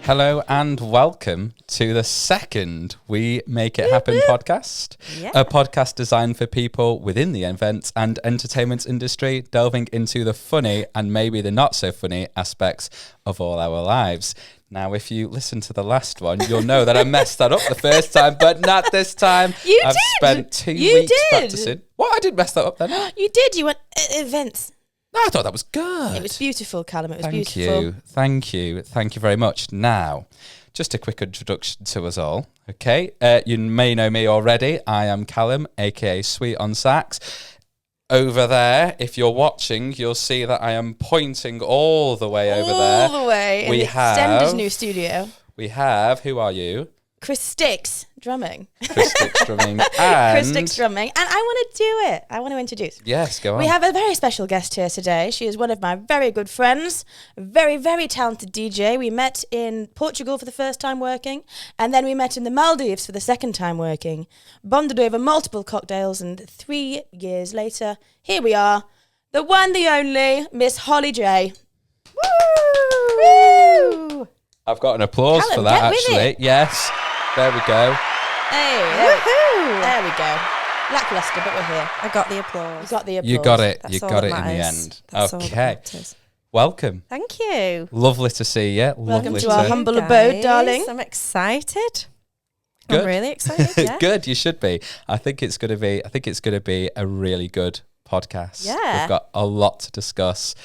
Hello and welcome to the second We Make It Happen podcast, a podcast designed for people within the events and entertainment industry, delving into the funny and maybe the not so funny aspects of all our lives. Now, if you listen to the last one, you'll know that I messed that up the first time, but not this time. I've spent 2 weeks practicing. What? I didn't mess that up then. You did. You went events. No, I thought that was good. It was beautiful, Callum. It was beautiful. Thank you very much. Now, just a quick introduction to us all. Okay, you may know me already. I am Callum, aka Sweet on Sax. Over there, if you're watching, you'll see that I am pointing all the way over there. All the way. We in have Extended new studio. We have. Who are you? Chris Sticks drumming. Chris Sticks drumming. Chris Sticks drumming. And I want to do it. I want to introduce. Yes, go on. We have a very special guest here today. She is one of my very good friends. Very, very talented DJ. We met in Portugal for the first time working. And then we met in the Maldives for the second time working. Bonded over multiple cocktails. And 3 years later, here we are. The one, the only, Miss Holly J. Woo! Woo! I've got an applause Callum, for that, get with actually. it. Yes. There we go. Hey, there we go. Lackluster, but we're here. I got the applause. You got the applause. You got it. That's you all got that it in the matters. end. That's all that Okay. matters. Welcome. Thank you. Lovely to see you. Welcome Lovely to our humble abode, darling. I'm excited. Good. I'm really excited. Yeah. Good. You should be. I think it's going to be a really good podcast. Yeah. We've got a lot to discuss.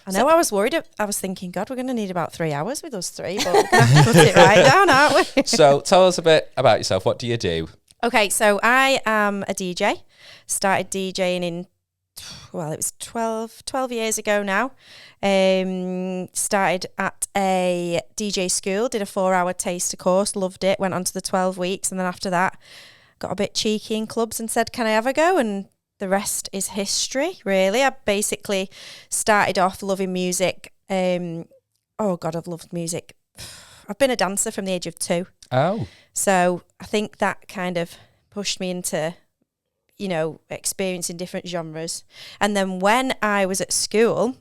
I know. I was worried. I was thinking, God, we're going to need about 3 hours with us three, but we're going to have to put it right down, aren't we? So tell us a bit about yourself. What do you do? Okay, so I am a DJ. Started DJing in, well, it was 12 years ago now. Started at a DJ school, did a 4-hour taster course, loved it, went on to the 12 weeks, and then after that got a bit cheeky in clubs and said, can I have a go? And the rest is history, really. I basically started off loving music. Oh, God, I've loved music. I've been a dancer from the age of 2. Oh. So I think that kind of pushed me into, experiencing different genres. And then when I was at school,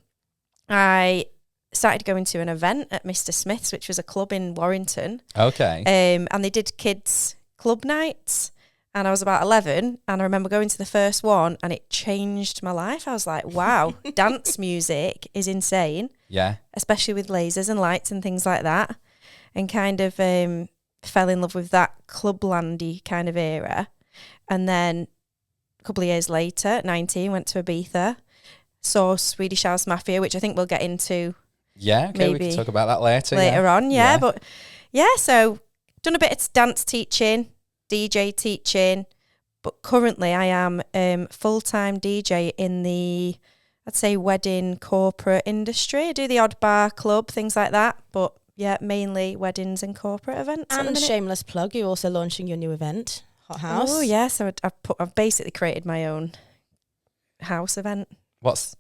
I started going to an event at Mr. Smith's, which was a club in Warrington. Okay. And they did kids' club nights. And I was about 11, and I remember going to the first one, and it changed my life. I was like, wow, dance music is insane. Yeah. Especially with lasers and lights and things like that. And kind of fell in love with that clublandy kind of era. And then a couple of years later, at 19, went to Ibiza, saw Swedish House Mafia, which I think we'll get into Yeah, okay, we can talk about that later. On, But so done a bit of dance teaching, DJ teaching, but currently I am full-time DJ in the, I'd say, wedding corporate industry. I do the odd bar, club, things like that, but yeah, mainly weddings and corporate events. And shameless plug, you're also launching your new event, Hot House. Oh yeah, so I've basically created my own house event.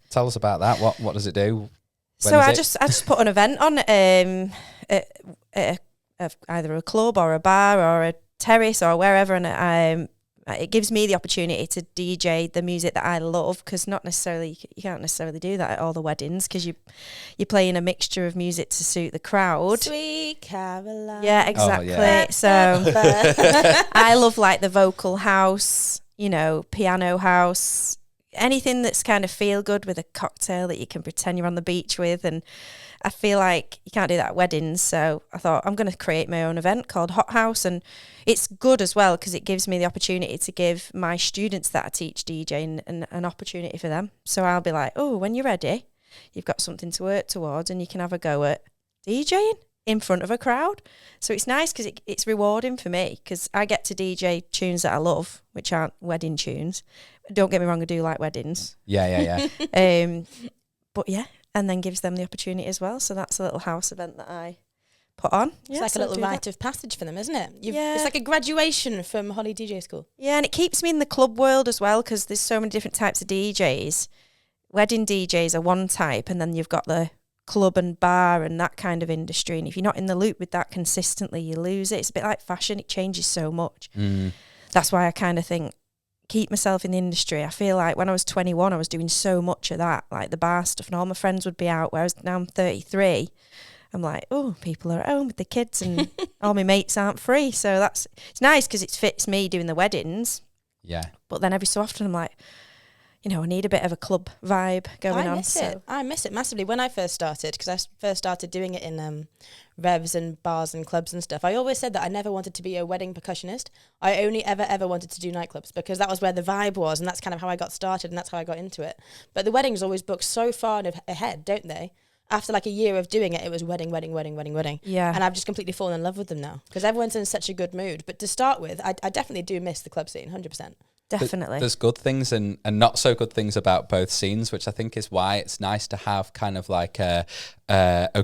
Tell us about that. What does it do? So I just put an event on at either a club or a bar or a terrace or wherever, and it gives me the opportunity to DJ the music that I love, because not necessarily you can't necessarily do that at all the weddings, because you're playing a mixture of music to suit the crowd. Sweet Caroline. Yeah, exactly. Oh, yeah. So I love like the vocal house, piano house, anything that's kind of feel good with a cocktail that you can pretend you're on the beach with. And I feel like you can't do that at weddings, so I thought I'm going to create my own event called Hot House. And it's good as well because it gives me the opportunity to give my students that I teach DJing an opportunity for them. So I'll be like, oh, when you're ready, you've got something to work towards and you can have a go at DJing in front of a crowd. So it's nice because it's rewarding for me, because I get to DJ tunes that I love, which aren't wedding tunes. Don't get me wrong, I do like weddings. Yeah. But yeah, and then gives them the opportunity as well. So that's a little house event that I put on. It's like a little rite of passage for them, isn't it? It's like a graduation from Holly DJ School. Yeah, and it keeps me in the club world as well, because there's so many different types of DJs. Wedding DJs are one type, and then you've got the club and bar and that kind of industry. And if you're not in the loop with that consistently, you lose it. It's a bit like fashion. It changes so much. That's why I kind of think, keep myself in the industry. I feel like when I was 21, I was doing so much of that, like the bar stuff, and all my friends would be out, whereas now I'm 33. I'm like, oh, people are at home with the kids and all my mates aren't free. So it's nice because it fits me doing the weddings. Yeah. But then every so often I'm like, you know, I need a bit of a club vibe going on. I miss it massively. When I first started, because I first started doing it in revs and bars and clubs and stuff, I always said that I never wanted to be a wedding percussionist. I only ever wanted to do nightclubs because that was where the vibe was, and that's kind of how I got started, and that's how I got into it. But the weddings always book so far ahead, don't they? After like a year of doing it, it was wedding. Yeah. And I've just completely fallen in love with them now because everyone's in such a good mood. But to start with, I definitely do miss the club scene, 100%. Definitely. There's good things and not so good things about both scenes, which I think is why it's nice to have kind of like a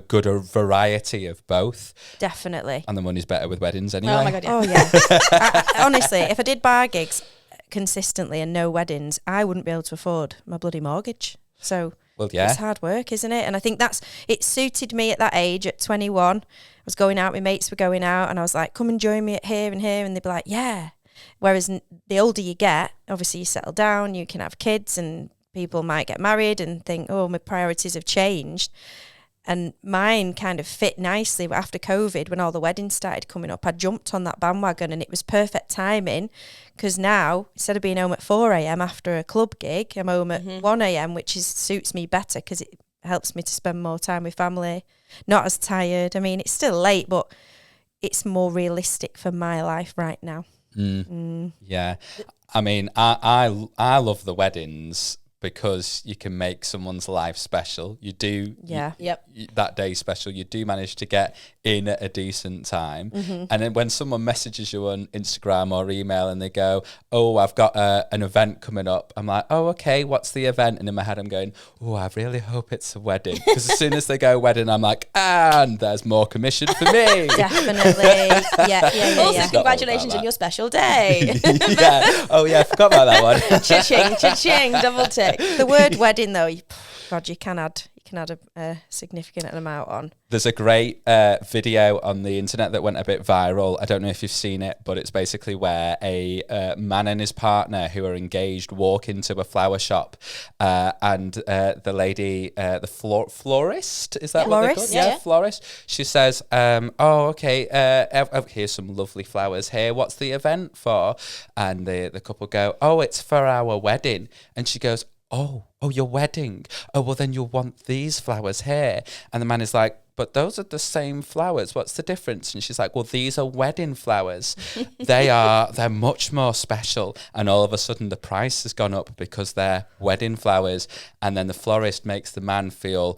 good variety of both. Definitely. And the money's better with weddings anyway. Oh my God, yeah. Oh, yeah. Honestly, if I did bar gigs consistently and no weddings, I wouldn't be able to afford my bloody mortgage. So Well, yeah. It's hard work, isn't it? And I think it suited me at that age, at 21. I was going out, my mates were going out, and I was like, come and join me at here and here. And they'd be like, yeah. Whereas the older you get, obviously you settle down, you can have kids, and people might get married and think, oh, my priorities have changed. And mine kind of fit nicely after COVID when all the weddings started coming up. I jumped on that bandwagon and it was perfect timing because now, instead of being home at 4 a.m. after a club gig, I'm home at 1 a.m., which suits me better because it helps me to spend more time with family. Not as tired. I mean, it's still late, but it's more realistic for my life right now. Yeah. I mean, I love the weddings because you can make someone's life special. You do. Yeah. That day special. You do manage to get in at a decent time. And then when someone messages you on Instagram or email and they go, oh, I've got an event coming up. I'm like, oh, okay, what's the event? And in my head, I'm going, oh, I really hope it's a wedding. Because as soon as they go wedding, I'm like, and there's more commission for me. Definitely. Yeah. Also, congratulations on your special day. Yeah. Oh, yeah, I forgot about that one. Cha-ching, cha-ching, double tick. The word wedding, though, God, you can add a significant amount on. There's a great video on the internet that went a bit viral. I don't know if you've seen it, but it's basically where a man and his partner who are engaged walk into a flower shop, and the lady, the florist, is that what they're called? Yeah, florist. She says, oh, okay, here's some lovely flowers here. What's the event for? And the couple go, oh, it's for our wedding. And she goes, oh, your wedding. Oh, well, then you'll want these flowers here. And the man is like, but those are the same flowers. What's the difference? And she's like, well, these are wedding flowers. They're much more special. And all of a sudden the price has gone up because they're wedding flowers. And then the florist makes the man feel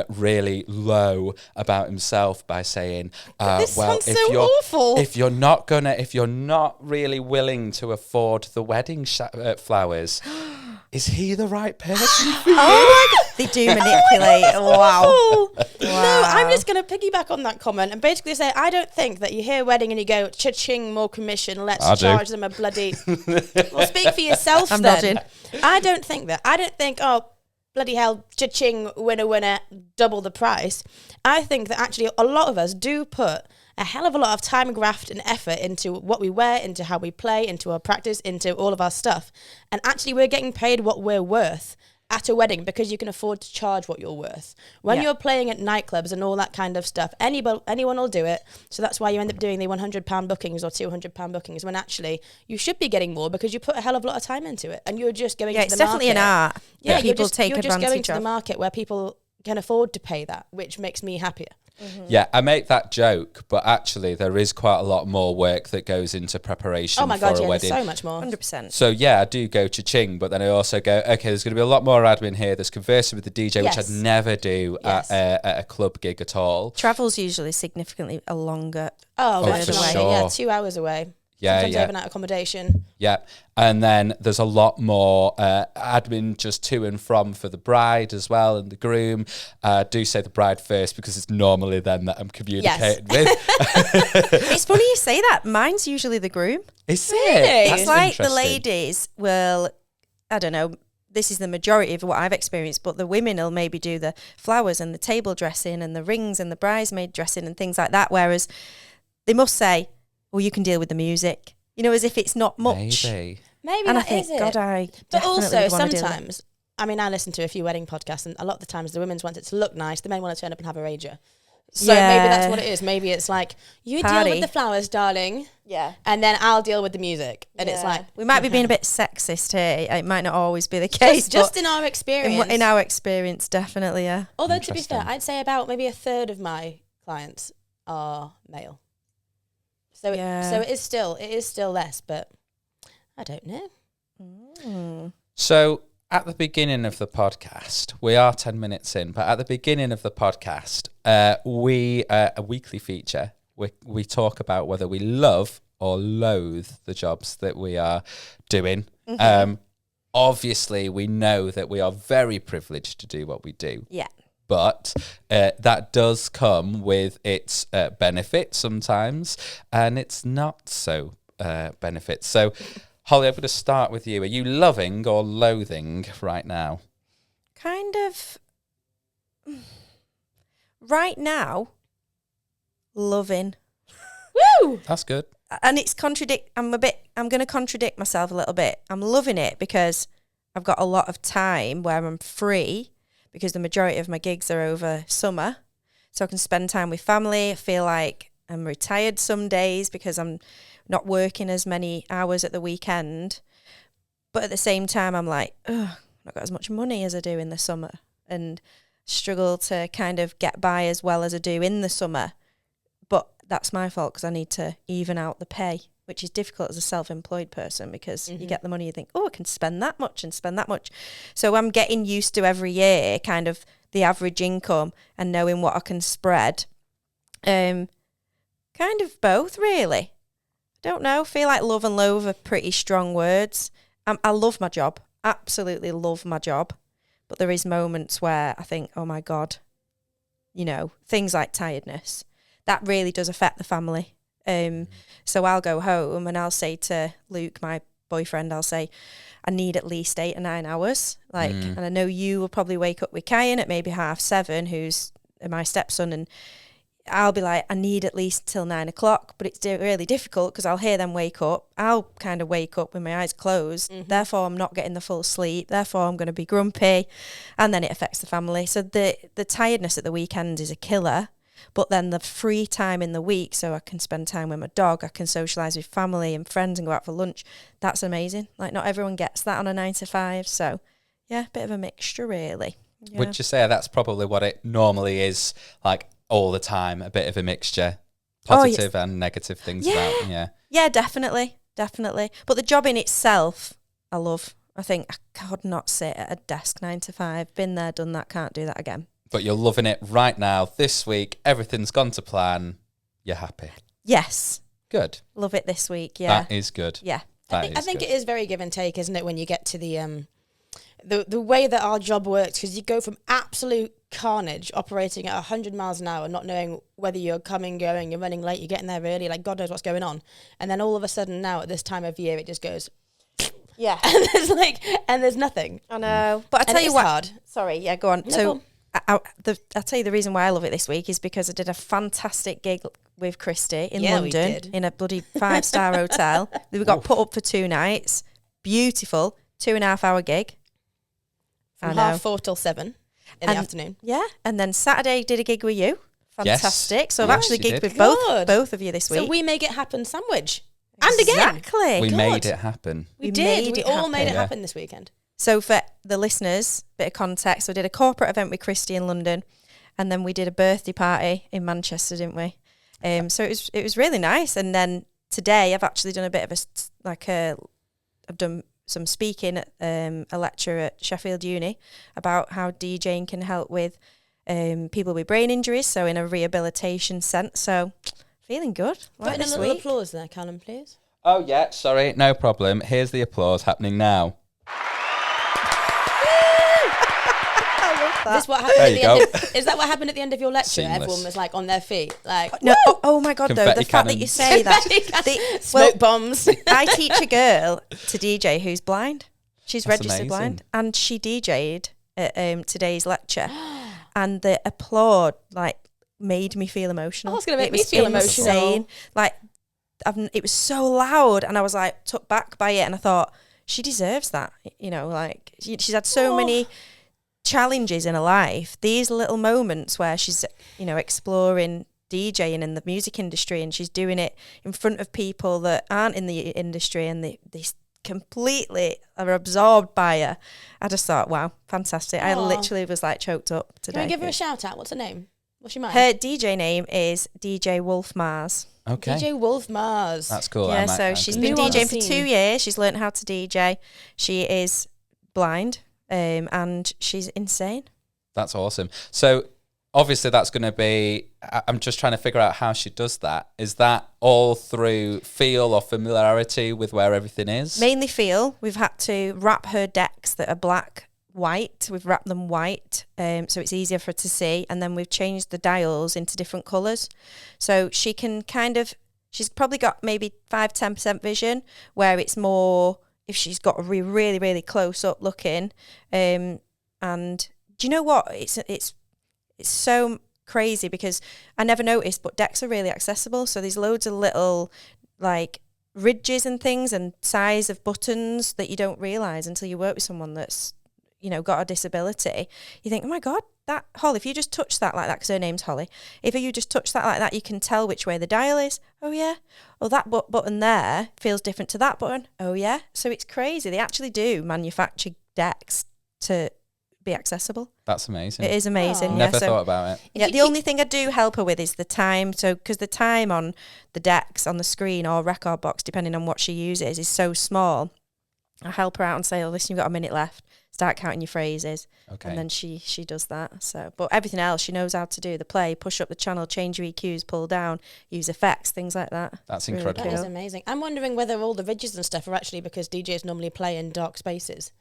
really low about himself by saying, this well, sounds so awful. if you're not really willing to afford the wedding flowers, is he the right person for you? Oh my God. They do manipulate. Wow. No, I'm just going to piggyback on that comment and basically say I don't think that you hear wedding and you go, cha-ching, more commission, let's charge them a bloody... Well, speak for yourself I'm then. nodding. I don't think that. I don't think, oh, bloody hell, cha-ching, winner, double the price. I think that actually a lot of us do put a hell of a lot of time, graft and effort into what we wear, into how we play, into our practice, into all of our stuff. And actually we're getting paid what we're worth at a wedding because you can afford to charge what you're worth. When you're playing at nightclubs and all that kind of stuff, anyone will do it. So that's why you end up doing the £100 bookings or £200 bookings when actually you should be getting more because you put a hell of a lot of time into it. And you're just going to the market. It's definitely an art. Yeah, people take you're advantage just going to of. the market where people can afford to pay that, which makes me happier. Yeah, I make that joke, but actually there is quite a lot more work that goes into preparation for a wedding. So much more. 100%. So yeah, I do go cha-ching, but then I also go, okay, there's going to be a lot more admin here. There's conversing with the DJ, which I'd never do at a club gig at all. Travel's usually significantly a longer. Oh, for sure. Yeah, 2 hours away. Yeah, Sometimes overnight accommodation. Yeah. And then there's a lot more admin just to and from for the bride as well and the groom. Do say the bride first because it's normally them that I'm communicating with. It's funny you say that. Mine's usually the groom. Is Really? it? That's It's like the interesting. ladies will, I don't know, this is the majority of what I've experienced, but the women will maybe do the flowers and the table dressing and the rings and the bridesmaid dressing and things like that, whereas they must say, well, you can deal with the music, you know, as if it's not much. Maybe. And I think, God, I But definitely also, would wanna do sometimes, I mean, I listen to a few wedding podcasts, and a lot of the times the women want it to look nice, the men want to turn up and have a rager. So maybe that's what it is. Maybe it's like, you deal Party. with the flowers, darling. Yeah. And then I'll deal with the music. And it's like... We might be being a bit sexist here. It might not always be the case. Just in our experience. In our experience, definitely, yeah. Although, to be fair, I'd say about maybe a third of my clients are male. So it is still less, but I don't know. So at the beginning of the podcast, we are 10 minutes in, but at the beginning of the podcast, we a weekly feature, we talk about whether we love or loathe the jobs that we are doing. Obviously, we know that we are very privileged to do what we do. Yeah. But that does come with its benefits sometimes, and it's not so benefits. So, Holly, I'm going to start with you. Are you loving or loathing right now? Kind of. Right now, loving. Woo! That's good. And it's I'm going to contradict myself a little bit. I'm loving it because I've got a lot of time where I'm free, because the majority of my gigs are over summer. So I can spend time with family. I feel like I'm retired some days because I'm not working as many hours at the weekend. But at the same time, I'm like, ugh, I've not got as much money as I do in the summer, and struggle to kind of get by as well as I do in the summer. But that's my fault, because I need to even out the pay, which is difficult as a self-employed person, because you get the money, you think, oh, I can spend that much and spend that much. So I'm getting used to every year kind of the average income and knowing what I can spread. Kind of both, really. Don't know. Feel like love and loathe are pretty strong words. I love my job. Absolutely love my job. But there is moments where I think, oh my God, things like tiredness. That really does affect the family. So I'll go home and I'll say to Luke, my boyfriend, I'll say, I need at least 8 or 9 hours. And I know you will probably wake up with Kyan at maybe 7:30, who's my stepson, and I'll be like, I need at least till 9 o'clock, but it's really difficult because I'll hear them wake up. I'll kind of wake up with my eyes closed. Therefore, I'm not getting the full sleep. Therefore, I'm going to be grumpy, and then it affects the family. So the tiredness at the weekend is a killer. But then the free time in the week, so I can spend time with my dog, I can socialise with family and friends and go out for lunch. That's amazing. Like, not everyone gets that on a 9 to 5. So, yeah, bit of a mixture, really. Yeah. Would you say that's probably what it normally is, like, all the time, a bit of a mixture, positive and negative things about? Yeah, definitely. But the job in itself, I love. I think I could not sit at a desk 9 to 5. Been there, done that, can't do that again. But you're loving it right now. This week, everything's gone to plan. You're happy. Yes. Good. Love it this week, yeah. That is good. Yeah. I think it is very give and take, isn't it, when you get to the way that our job works, because you go from absolute carnage, operating at 100 miles an hour, not knowing whether you're coming, going, you're running late, you're getting there early, like God knows what's going on. And then all of a sudden now at this time of year, it just goes... Yeah. And there's nothing. I know. But I tell you what... Hard. Sorry, yeah, go on. No, so... go on. I'll tell you the reason why I love it this week is because I did a fantastic gig with Christy in London in a bloody 5-star hotel. We got put up for 2 nights. Beautiful 2.5 hour gig. From 4:30 till 7 in the afternoon. Yeah, and then Saturday did a gig with you. Fantastic. Yes. So I've actually gigged with both of you this week. So we make it happen sandwich. And again. Exactly. We made it happen. We did. We all made it happen this weekend. So for the listeners, bit of context, we did a corporate event with Christy in London, and then we did a birthday party in Manchester, didn't we? So it was really nice. And then today I've actually done a bit of I've done some speaking at a lecture at Sheffield Uni about how DJing can help with people with brain injuries, so in a rehabilitation sense. So feeling good. Put in a little applause there, Callum, please. Oh yeah, sorry, no problem. Here's the applause happening now. Is that what happened at the end of your lecture? Seamless. Everyone was like on their feet, like no. Oh my God! Confetti though the fact that you say that, smoke bombs. I teach a girl to DJ who's blind. She's That's registered amazing. blind, and she DJ'd at today's lecture, and the applaud made me feel emotional. Oh, it's gonna make me feel emotional. Insane. It was so loud, and I was took back by it, and I thought she deserves that. She's had so many challenges in her life, these little moments where she's, exploring DJing in the music industry, and she's doing it in front of people that aren't in the industry, and they completely are absorbed by her. I just thought, wow, fantastic. I literally was like choked up today. Can we give her a shout out? What's her name? What's your mind? Her DJ name is DJ Wolf Mars. Okay. DJ Wolf Mars. That's cool. Yeah, so she's been DJing for 2 years. She's learned how to DJ. She is blind, and she's insane. That's awesome. So obviously that's going to be, I'm just trying to figure out how she does that. Is that all through feel or familiarity with where everything is? Mainly feel. We've had to wrap her decks that are black, white. We've wrapped them white, so it's easier for her to see. And then we've changed the dials into different colours. So she can she's probably got maybe 5-10% vision, where it's more if she's got a really, really close up looking. And do you know what? It's so crazy because I never noticed, but decks are really accessible. So there's loads of little like ridges and things and size of buttons that you don't realise until you work with someone that's, got a disability. You think, oh my God, that Holly, if you just touch that like that, because her name's Holly, if you just touch that like that, you can tell which way the dial is. Oh yeah. Oh, that button there feels different to that button. Oh yeah. So it's crazy. They actually do manufacture decks to be accessible. That's amazing. It is amazing. Aww. Never thought about it. Yeah, the only thing I do help her with is the time. So, because the time on the decks on the screen or record box, depending on what she uses, is so small, I help her out and say, "Oh, listen, you've got a minute left. Start counting your phrases." Okay. And then she does that. So, but everything else she knows how to do: the play, push up the channel, change your EQs, pull down, use effects, things like that. That's Really incredible. That is amazing. I'm wondering whether all the ridges and stuff are actually because DJs normally play in dark spaces.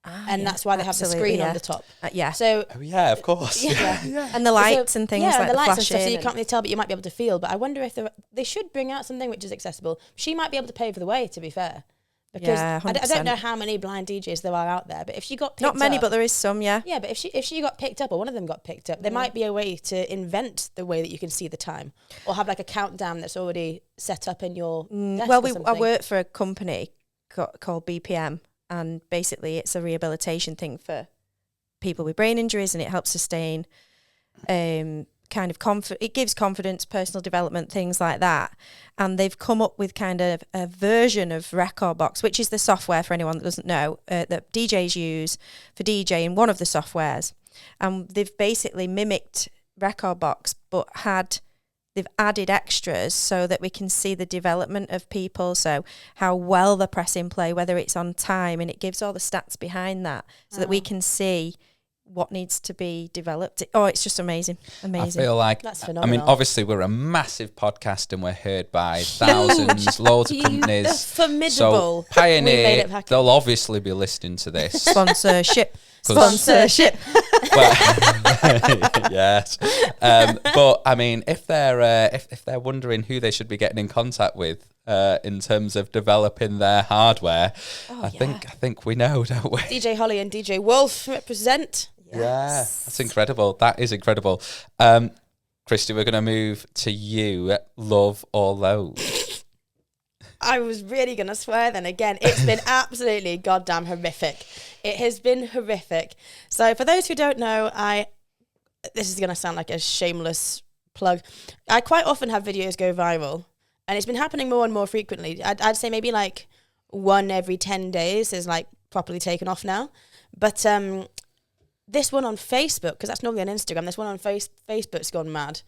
And that's why they have the screen on the top. Yeah. So Oh yeah, of course. yeah. And the lights and things like the lights and flashing. stuff. So you can't really tell, but you might be able to feel. But I wonder if they should bring out something which is accessible. She might be able to pay for the way, to be fair. Because I don't know how many blind DJs there are out there, but if she got picked up... Not many, but there is some, yeah. Yeah, but if she got picked up, or one of them got picked up, there might be a way to invent the way that you can see the time, or have like a countdown that's already set up in your desk. Well, I work for a company called BPM, and basically it's a rehabilitation thing for people with brain injuries, and it helps sustain kind of it gives confidence, personal development, things like that. And they've come up with kind of a version of Record Box, which is the software, for anyone that doesn't know, that DJs use for DJing, one of the softwares. And they've basically mimicked Record Box, but they've added extras so that we can see the development of people, so how well they're pressing play, whether it's on time, and it gives all the stats behind that so that we can see what needs to be developed. Oh, it's just amazing. I feel like, that's phenomenal. I mean, obviously we're a massive podcast and we're heard by thousands, loads of companies. Formidable. So Pioneer, they'll obviously be listening to this. Sponsorship. Yes. But I mean, if they're wondering who they should be getting in contact with in terms of developing their hardware, I think we know, don't we? DJ Holly and DJ Wolf represent. Yes. Yeah, that's incredible. That is incredible. Christy, we're going to move to you. Love or loathe? I was really going to swear then again. It's been absolutely goddamn horrific. It has been horrific. So for those who don't know, this is going to sound like a shameless plug. I quite often have videos go viral, and it's been happening more and more frequently. I'd say maybe like one every 10 days is like properly taken off now. But this one on Facebook, because that's normally on Instagram, this one on Facebook's gone mad.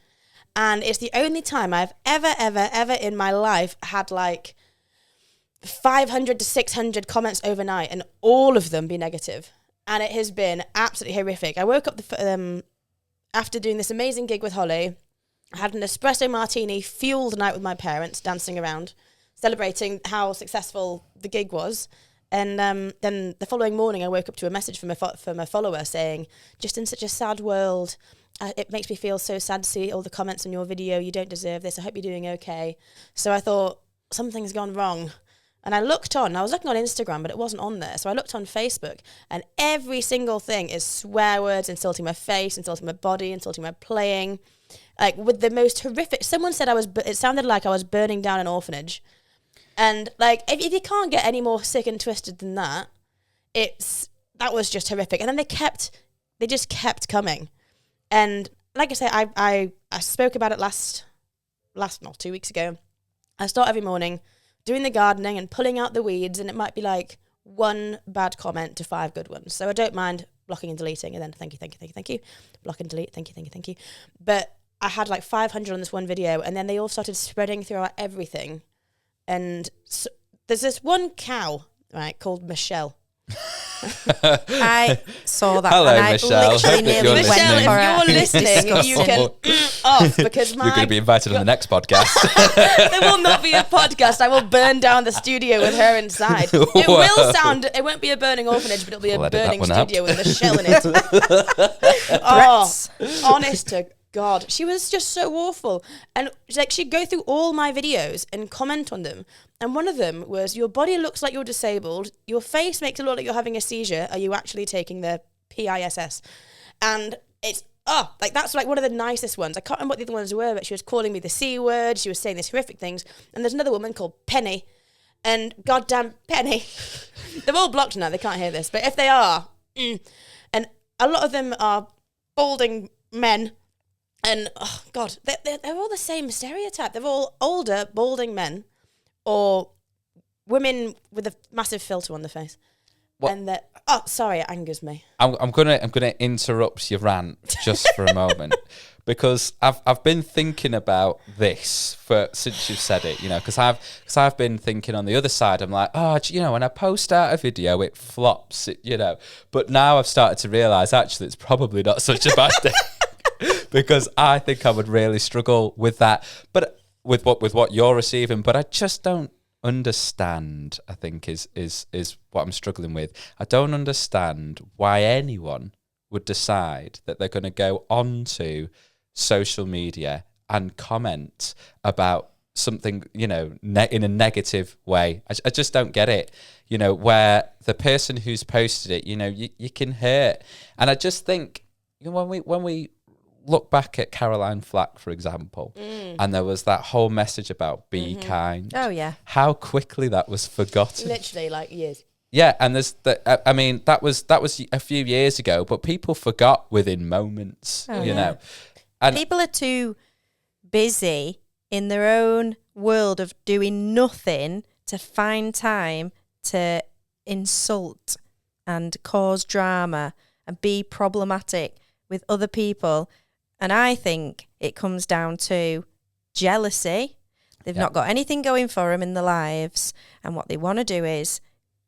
And it's the only time I've ever in my life had like 500 to 600 comments overnight, and all of them be negative. And it has been absolutely horrific. I woke up after doing this amazing gig with Holly. I had an espresso martini, fueled night with my parents, dancing around, celebrating how successful the gig was. And then the following morning, I woke up to a message from a follower saying, "Just in such a sad world, it makes me feel so sad to see all the comments on your video. You don't deserve this. I hope you're doing okay." So I thought, something's gone wrong. And I looked on. I was looking on Instagram, but it wasn't on there. So I looked on Facebook, and every single thing is swear words, insulting my face, insulting my body, insulting my playing. Like, with the most horrific... Someone said it sounded like I was burning down an orphanage. And, like, if you can't get any more sick and twisted than that, that was just horrific. And then they kept they just kept coming. And like I say, I spoke about it last 2 weeks ago. I start every morning doing the gardening and pulling out the weeds, and it might be like 1 bad comment to 5 good ones. So I don't mind blocking and deleting, and then thank you, block and delete, thank you. But I had like 500 on this one video, and then they all started spreading throughout everything. And so, there's this one cow, right, called Michelle. I saw that. Hello, and I Michelle. literally Hope that nearly you're went Michelle, for if you're a- listening, you can off, because You're going to be invited on the next podcast. there will not be a podcast. I will burn down the studio with her inside. It will sound. It won't be a burning orphanage, but it'll be We'll a edit that burning one out. studio with Michelle in it. Oh, honest to God, she was just so awful. And like, she'd go through all my videos and comment on them. And one of them was, "Your body looks like you're disabled. Your face makes it look like you're having a seizure. Are you actually taking the PISS?" And it's like that's like one of the nicest ones. I can't remember what the other ones were, but she was calling me the C word. She was saying these horrific things. And there's another woman called Penny, and goddamn Penny, they're all blocked now. They can't hear this, but if they are, and a lot of them are balding men, and oh God, they're all the same stereotype. They're all older balding men, or women with a massive filter on the face. What? And that, sorry, it angers me. I'm gonna interrupt your rant just for a moment, because I've been thinking about this since you've said it, because I've been thinking on the other side. I'm like, when I post out a video, it flops, But now I've started to realise actually it's probably not such a bad thing, because I think I would really struggle with that. But with what you're receiving, but I just don't understand, I think is what I'm struggling with. I don't understand why anyone would decide that they're going to go onto social media and comment about something, in a negative way. I just don't get it, where the person who's posted it, you can hurt. And I just think, when we look back at Caroline Flack, for example, and there was that whole message about be kind. Oh, yeah. How quickly that was forgotten. Literally, like years. Yeah, and there's that was a few years ago, but people forgot within moments, know. And people are too busy in their own world of doing nothing to find time to insult and cause drama and be problematic with other people. And I think it comes down to jealousy. They've not got anything going for them in their lives. And what they want to do is,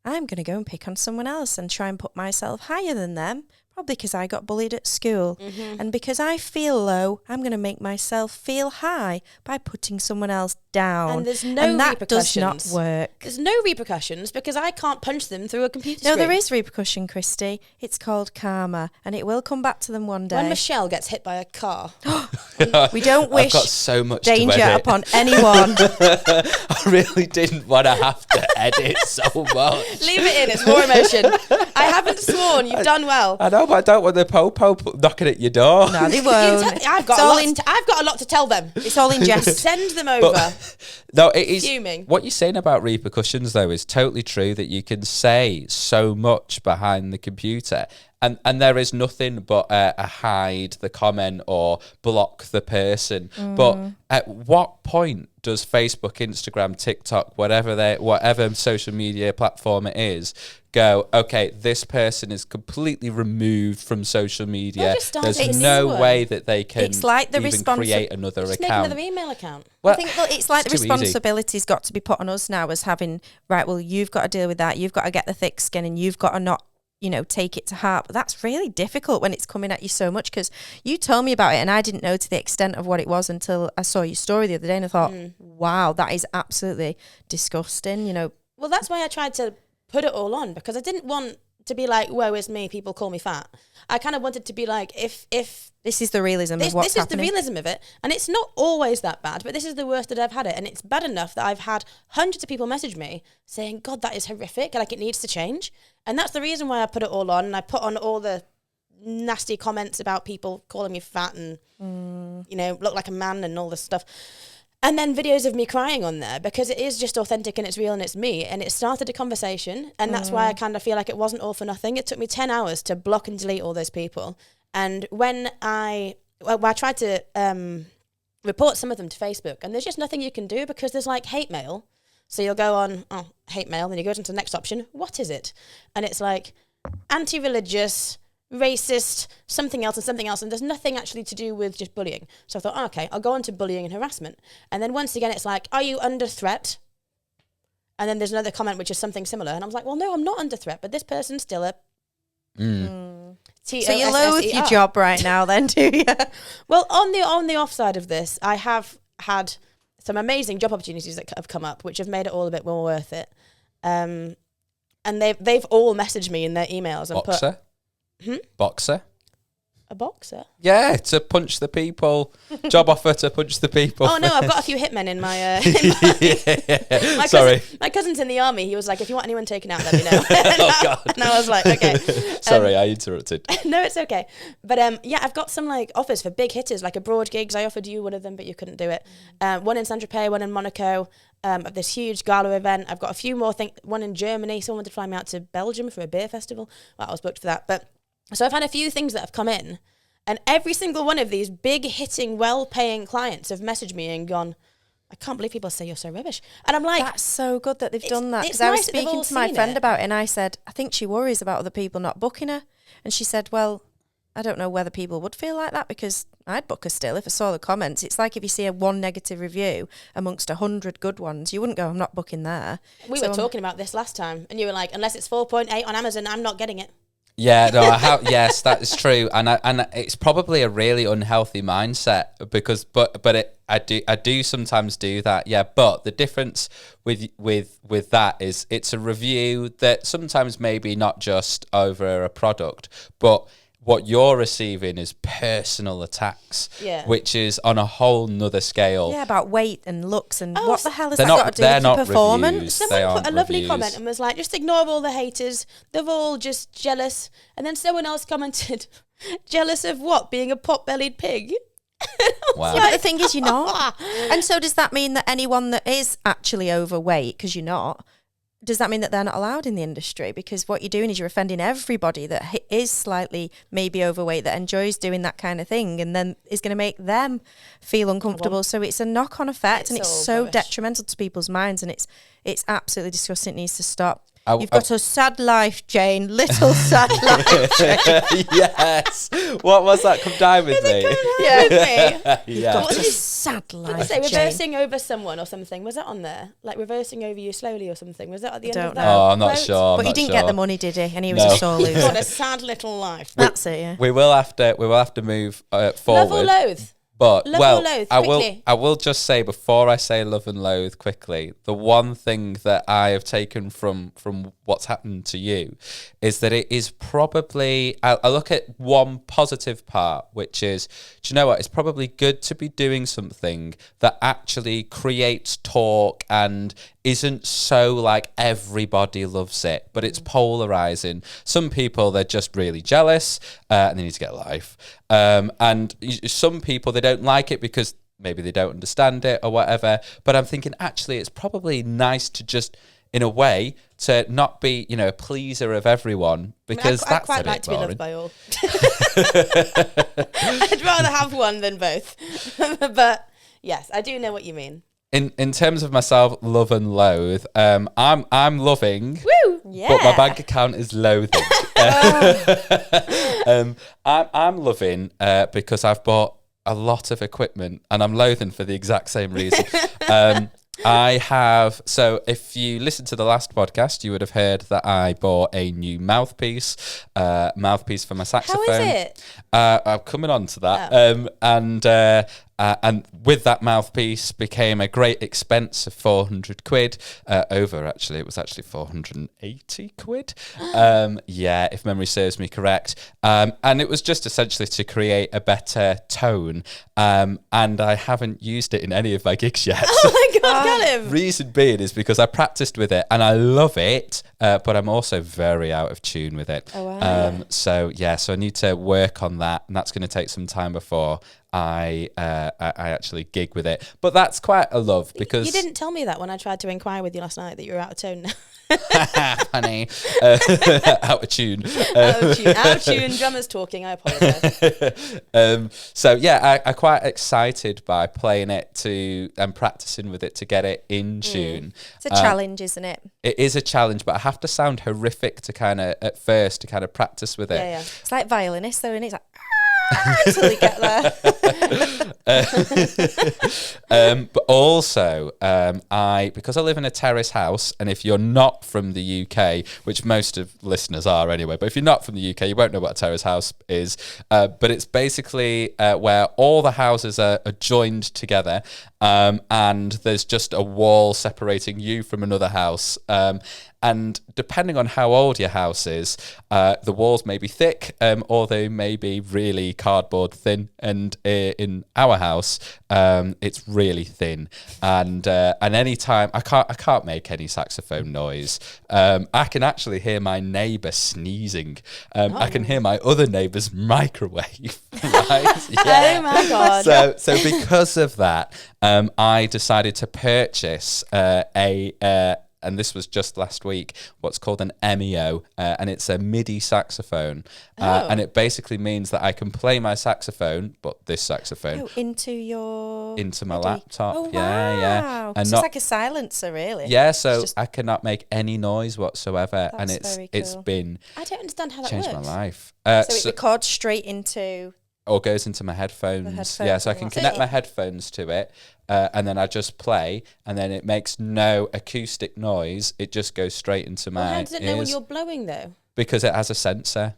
I'm going to go and pick on someone else and try and put myself higher than them. Probably because I got bullied at school. And because I feel low, I'm going to make myself feel high by putting someone else down. And there's no and that repercussions. does not work. There's no repercussions because I can't punch them through a computer No, screen. there is repercussion, Christy. It's called karma, and it will come back to them one day. When Michelle gets hit by a car. We don't wish I've got so much danger to edit. upon anyone. I really didn't want to have to edit so much. Leave it in, it's more emotion. I haven't sworn, you've done well. I know, but I don't want the po-po knocking at your door. No, they You won't. I've got a lot to tell them. It's all in jest. Send them over. No, it is. Fuming. What you're saying about repercussions, though, is totally true. That you can say so much behind the computer, and there is nothing but a hide the comment or block the person. But at what point does Facebook, Instagram, TikTok, whatever social media platform it is, go, okay, this person is completely removed from social media. There's no way that they can It's like the even create another Just account. make another email account. Well, I think that it's like the too easy. responsibility's got to be put on us now as having, right, well, you've got to deal with that. You've got to get the thick skin and you've got to not, take it to heart. But that's really difficult when it's coming at you so much, because you told me about it and I didn't know to the extent of what it was until I saw your story the other day and I thought, wow, that is absolutely disgusting, Well, that's why I tried to put it all on, because I didn't want to be like, woe is me, people call me fat. I kind of wanted to be like, if This is the realism of what's this is happening. the realism of it, and it's not always that bad, but this is the worst that I've had it, and it's bad enough that I've had hundreds of people message me saying, God, that is horrific, like it needs to change. And that's the reason why I put it all on, and I put on all the nasty comments about people calling me fat and look like a man and all this stuff. And then videos of me crying on there, because it is just authentic and it's real and it's me. And it started a conversation. And that's why I kind of feel like it wasn't all for nothing. It took me 10 hours to block and delete all those people. And when I tried to report some of them to Facebook, and there's just nothing you can do because there's like hate mail. So you'll go on, hate mail, then you go into the next option. What is it? And it's like anti-religious, racist, something else, and there's nothing actually to do with just bullying. So I thought, okay, I'll go on to bullying and harassment. And then once again, it's like, are you under threat? And then there's another comment which is something similar. And I was like, well, no, I'm not under threat, but this person's still a... So you loathe your job right now then, do you? Well, on the offside of this, I have had some amazing job opportunities that have come up, which have made it all a bit more worth it. And they've all messaged me in their emails and Boxer? Boxer? A boxer? Yeah, to punch the people. Job offer to punch the people. Oh no, I've got a few hitmen in my. Sorry. My cousin's in the army. He was like, if you want anyone taken out, let me know. Oh God. And I was like, okay. Sorry, I interrupted. No, it's okay. But yeah, I've got some like offers for big hitters, like abroad gigs. I offered you one of them, but you couldn't do it. One in Saint-Tropez, one in Monaco. Of this huge gala event. I've got a few more. One in Germany. Someone wanted to fly me out to Belgium for a beer festival. Well, I was booked for that, but. So I've had a few things that have come in, and every single one of these big hitting, well-paying clients have messaged me and gone, I can't believe people say you're so rubbish. And I'm like... That's so good that they've done that. Because I was speaking to my friend about it, and I said, I think she worries about other people not booking her. And she said, well, I don't know whether people would feel like that, because I'd book her still if I saw the comments. It's like if you see one negative review amongst 100 good ones, you wouldn't go, I'm not booking there. We were talking about this last time, and you were like, unless it's 4.8 on Amazon, I'm not getting it. Yeah, no, yes, that is true, and it's probably a really unhealthy mindset because, I do sometimes do that, yeah. But the difference with that is it's a review that sometimes maybe not just over a product, but what you're receiving is personal attacks, which is on a whole nother scale. Yeah, about weight and looks and what the hell has that got to do with your performance? Reviews. Someone put a lovely comment and was like, just ignore all the haters. They're all just jealous. And then someone else commented, jealous of what? Being a pot-bellied pig? Wow. Yeah, but the thing is, you're not. And so does that mean that anyone that is actually overweight, because you're not, does that mean that they're not allowed in the industry? Because what you're doing is you're offending everybody that is slightly maybe overweight, that enjoys doing that kind of thing, and then is going to make them feel uncomfortable. So it's a knock-on effect, and it's so detrimental to people's minds, and it's absolutely disgusting. It needs to stop. You've got a sad life, Jane. Little sad life, Jane. Yes. What was that? Come die with me. Yeah. You've got a sad life, Jane. Reversing Jane. over someone or something. Was that on there? Like reversing over you slowly or something? Was that at the end of that? Oh, I'm not quote? sure. But he didn't get the money, did he? And he was a sore loser. What a sad little life. That's it, yeah. We will have to move forward. Love or loathe? But love or loathe, quickly. I will just say before I say love and loathe quickly, the one thing that I have taken from what's happened to you is that it is probably, I look at one positive part, which is, do you know what? It's probably good to be doing something that actually creates talk and isn't so like everybody loves it, but it's polarizing. Some people, they're just really jealous and they need to get a life. And some people, they don't like it because maybe they don't understand it or whatever. But I'm thinking, actually, it's probably nice to just, in a way, to not be, a pleaser of everyone, because I quite like to be loved by all. I'd rather have one than both. But yes, I do know what you mean. In terms of myself, love and loathe, I'm loving, woo, yeah, but my bank account is loathing. I'm loving because I've bought a lot of equipment, and I'm loathing for the exact same reason. I have, so if you listened to the last podcast, you would have heard that I bought a new mouthpiece for my saxophone. How is it? I'm coming on to that. And with that mouthpiece became a great expense of 400 quid. It was actually 480 quid. Yeah, if memory serves me correct. And it was just essentially to create a better tone. And I haven't used it in any of my gigs yet. Oh my God, Callum. Reason being is because I practiced with it and I love it. but I'm also very out of tune with it. Oh, wow. So I need to work on that, and that's going to take some time before I actually gig with it. But that's quite a love, because You didn't tell me that when I tried to inquire with you last night, that you were out of tone now. funny, out of tune. Out of tune, drummers talking, I apologise. So yeah, I'm quite excited by playing it and practicing with it to get it in tune. It's a challenge, isn't it? It is a challenge, but I have to sound horrific to kind of, at first, to kind of practice with it. Yeah. It's like violinists, though, and it's like until you get there. But also, because I live in a terrace house, and if you're not from the UK, which most of listeners are anyway, but if you're not from the UK, you won't know what a terrace house is. But it's basically where all the houses are joined together, and there's just a wall separating you from another house. And depending on how old your house is, the walls may be thick, or they may be really cardboard thin. And in our house, it's really thin. And any time I can't make any saxophone noise. I can actually hear my neighbour sneezing. I can hear my other neighbour's microwave. Right? Yeah. Oh my God. So because of that, I decided to purchase and this was just last week, what's called an MEO, and it's a MIDI saxophone. And it basically means that I can play my saxophone, but this saxophone... into my MIDI. laptop. Oh, yeah. Wow. And So it's like a silencer, really. Yeah, so I cannot make any noise whatsoever. And That's very it's cool. been... I don't understand how that changed works. my life. So it records straight into... Or goes into my headphones. Yeah, so I can connect my headphones to it, and then I just play, and then it makes no acoustic noise. It just goes straight into my How does it know when ears. you're blowing, though? Because it has a sensor.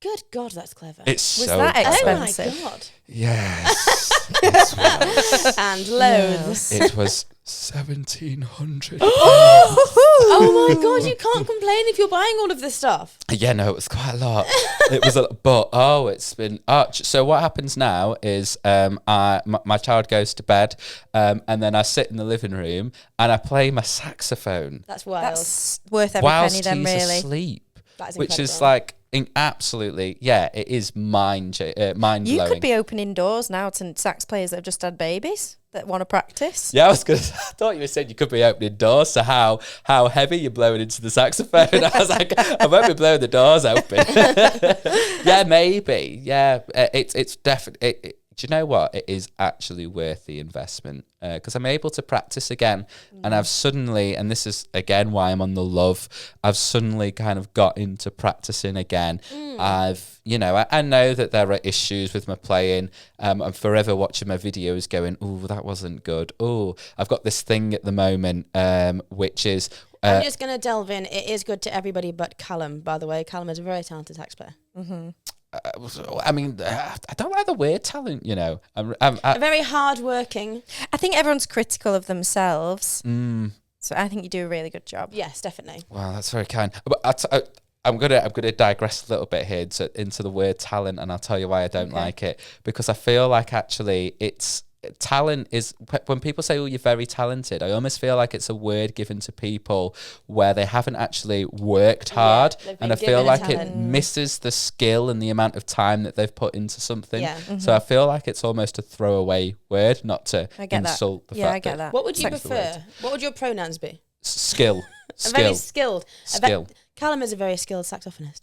Good God, that's clever. It's Was so that clever. expensive? Oh my God. Yes. It was. And loads. It was 1,700. Oh my God, you can't complain if you're buying all of this stuff. Yeah, no, it was quite a lot. It was a lot, but it's been. So what happens now is, my child goes to bed, and then I sit in the living room and I play my saxophone. That's wild. That's worth every whilst penny then, he's really. asleep, That is which is incredible. like absolutely, yeah, it is mind blowing. You could be opening doors now to sax players that have just had babies that want to practice. Yeah, I thought you said you could be opening doors. So how heavy you're blowing into the saxophone? I was like, I won't be blowing the doors open. Yeah, maybe. Yeah, it's definitely. Do you know what? It is actually worth the investment, because I'm able to practice again, and I've suddenly, and this is again why I'm on the love, I've suddenly kind of got into practicing again. I've, I know that there are issues with my playing. I'm forever watching my videos going, oh, that wasn't good. Oh, I've got this thing at the moment, which is... I'm just going to delve in. It is good to everybody but Callum, by the way. Callum is a very talented sax player. Mm-hmm. I mean, I don't like the word talent, A very hard-working. I think everyone's critical of themselves. So I think you do a really good job. Yes, definitely. Wow, that's very kind. But I'm gonna digress a little bit here into the word talent, and I'll tell you why I don't like it. Because I feel like actually talent is, when people say, oh, you're very talented, I almost feel like it's a word given to people where they haven't actually worked hard, and I feel like it misses the skill and the amount of time that they've put into something. Yeah. So I feel like it's almost a throwaway word, not to insult the fact I get that. What would you That's the prefer? What would your pronouns be? Skill. Very skilled. Skill. Callum is a very skilled saxophonist.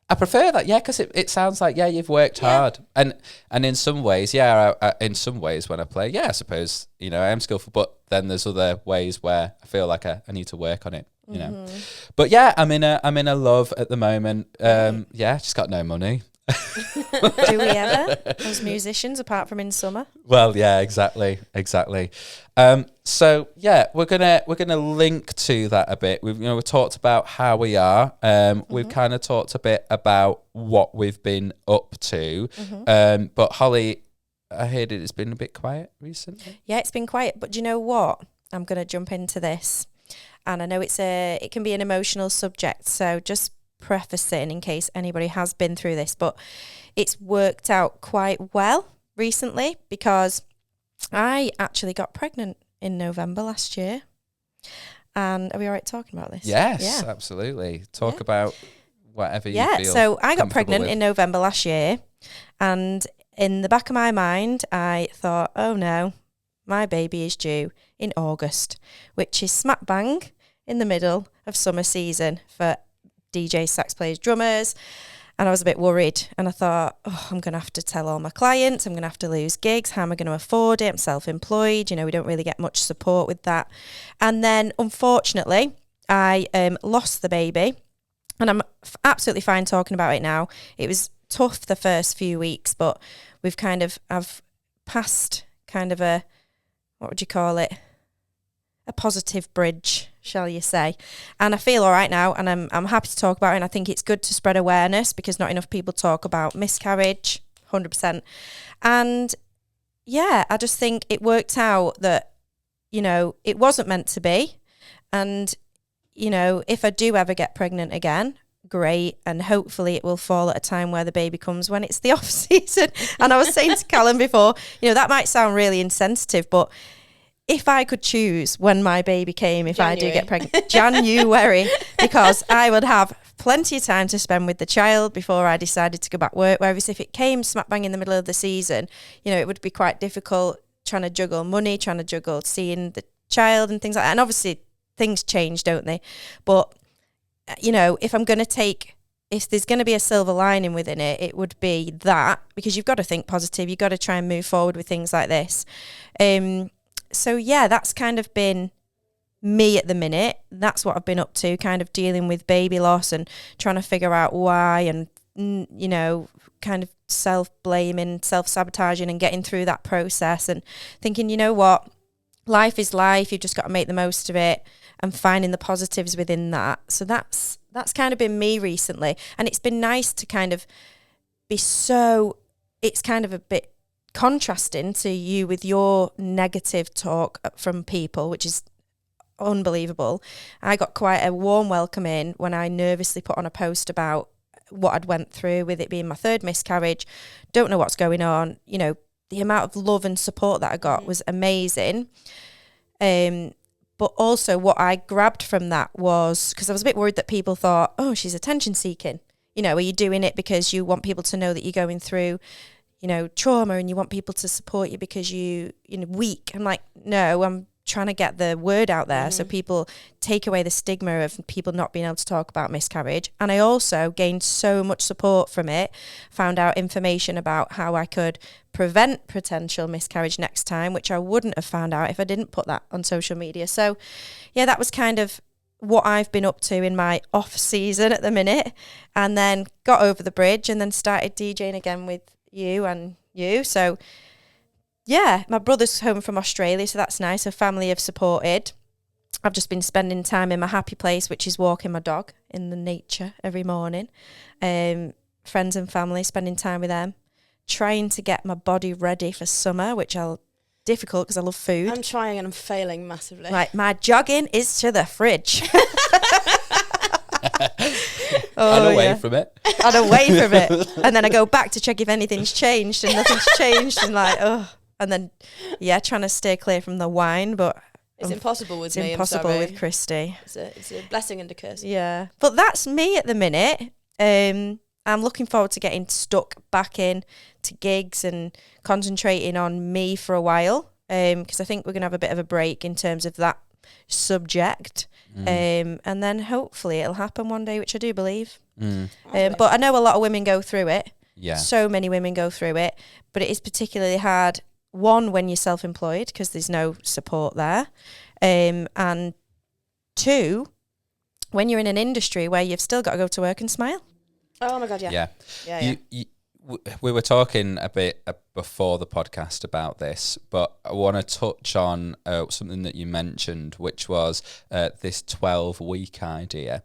I prefer that, yeah, because it sounds like, yeah, you've worked hard. And in some ways, in some ways when I play, I suppose, I am skillful, but then there's other ways where I feel like I need to work on it, you know. But yeah, I'm in a love at the moment. Just got no money. Do we ever, as musicians, apart from in summer? Well, yeah, exactly. So yeah, we're gonna link to that a bit. We've talked about how we are. We've kind of talked a bit about what we've been up to. But Holly, I heard it's been a bit quiet recently. Yeah, it's been quiet. But do you know what? I'm gonna jump into this, and I know it can be an emotional subject. So just prefacing in case anybody has been through this, but it's worked out quite well recently because I actually got pregnant in November last year, And are we all right talking about this? Yes, absolutely. Talk about whatever you feel. So I got pregnant with. in November last year, and in the back of my mind, I thought, oh no, my baby is due in August, which is smack bang in the middle of summer season for DJs, sax players, drummers. And I was a bit worried, and I thought, oh, I'm going to have to tell all my clients, I'm going to have to lose gigs, how am I going to afford it? I'm self-employed, we don't really get much support with that. And then, unfortunately, I lost the baby, and I'm absolutely fine talking about it now. It was tough the first few weeks, but I've passed kind of a, what would you call it? A positive bridge, shall you say. And I feel all right now, and I'm happy to talk about it, and I think it's good to spread awareness because not enough people talk about miscarriage, 100%. And yeah, I just think it worked out that, it wasn't meant to be. And, if I do ever get pregnant again, great, and hopefully it will fall at a time where the baby comes when it's the off season. And I was saying to Callum before, that might sound really insensitive, but if I could choose when my baby came, if I do get pregnant, January, because I would have plenty of time to spend with the child before I decided to go back work. Whereas if it came smack bang in the middle of the season, it would be quite difficult trying to juggle money, trying to juggle seeing the child and things like that. And obviously things change, don't they? But, if I'm going to if there's going to be a silver lining within it, it would be that, because you've got to think positive. You've got to try and move forward with things like this. So yeah, that's kind of been me at the minute. That's what I've been up to, kind of dealing with baby loss and trying to figure out why, and kind of self-blaming, self-sabotaging, and getting through that process and thinking, what, life is life. You've just got to make the most of it and finding the positives within that. So that's kind of been me recently, and it's been nice to kind of it's kind of a bit contrasting to you with your negative talk from people, which is unbelievable. I got quite a warm welcome in when I nervously put on a post about what I'd went through with it being my third miscarriage. Don't know what's going on. The amount of love and support that I got was amazing. But also what I grabbed from that was, because I was a bit worried that people thought, oh, she's attention seeking. Are you doing it because you want people to know that you're going through trauma, and you want people to support you because you're weak? I'm like, no, I'm trying to get the word out there so people take away the stigma of people not being able to talk about miscarriage. And I also gained so much support from it, found out information about how I could prevent potential miscarriage next time, which I wouldn't have found out if I didn't put that on social media. So yeah, that was kind of what I've been up to in my off season at the minute, and then got over the bridge and then started DJing again with you. So yeah, my brother's home from Australia, so that's nice. So family have supported. I've just been spending time in my happy place, which is walking my dog in the nature every morning. Friends and family, spending time with them. Trying to get my body ready for summer, which difficult because I love food. I'm trying and I'm failing massively. Right, my jogging is to the fridge. And away from it. And away from it. And then I go back to check if anything's changed, and nothing's changed, and and then, trying to stay clear from the wine, but it's impossible with me. It's impossible with Christy. It's a blessing and a curse. Yeah, but that's me at the minute. I'm looking forward to getting stuck back in to gigs and concentrating on me for a while, because I think we're going to have a bit of a break in terms of that subject. And then hopefully it'll happen one day, which I do believe. But I know a lot of women go through it. Yeah. So many women go through it, but it is particularly hard, one, when you're self-employed, because there's no support there. And two, when you're in an industry where you've still got to go to work and smile. Oh my God, yeah. We were talking a bit before the podcast about this, but I want to touch on something that you mentioned, which was this 12-week idea.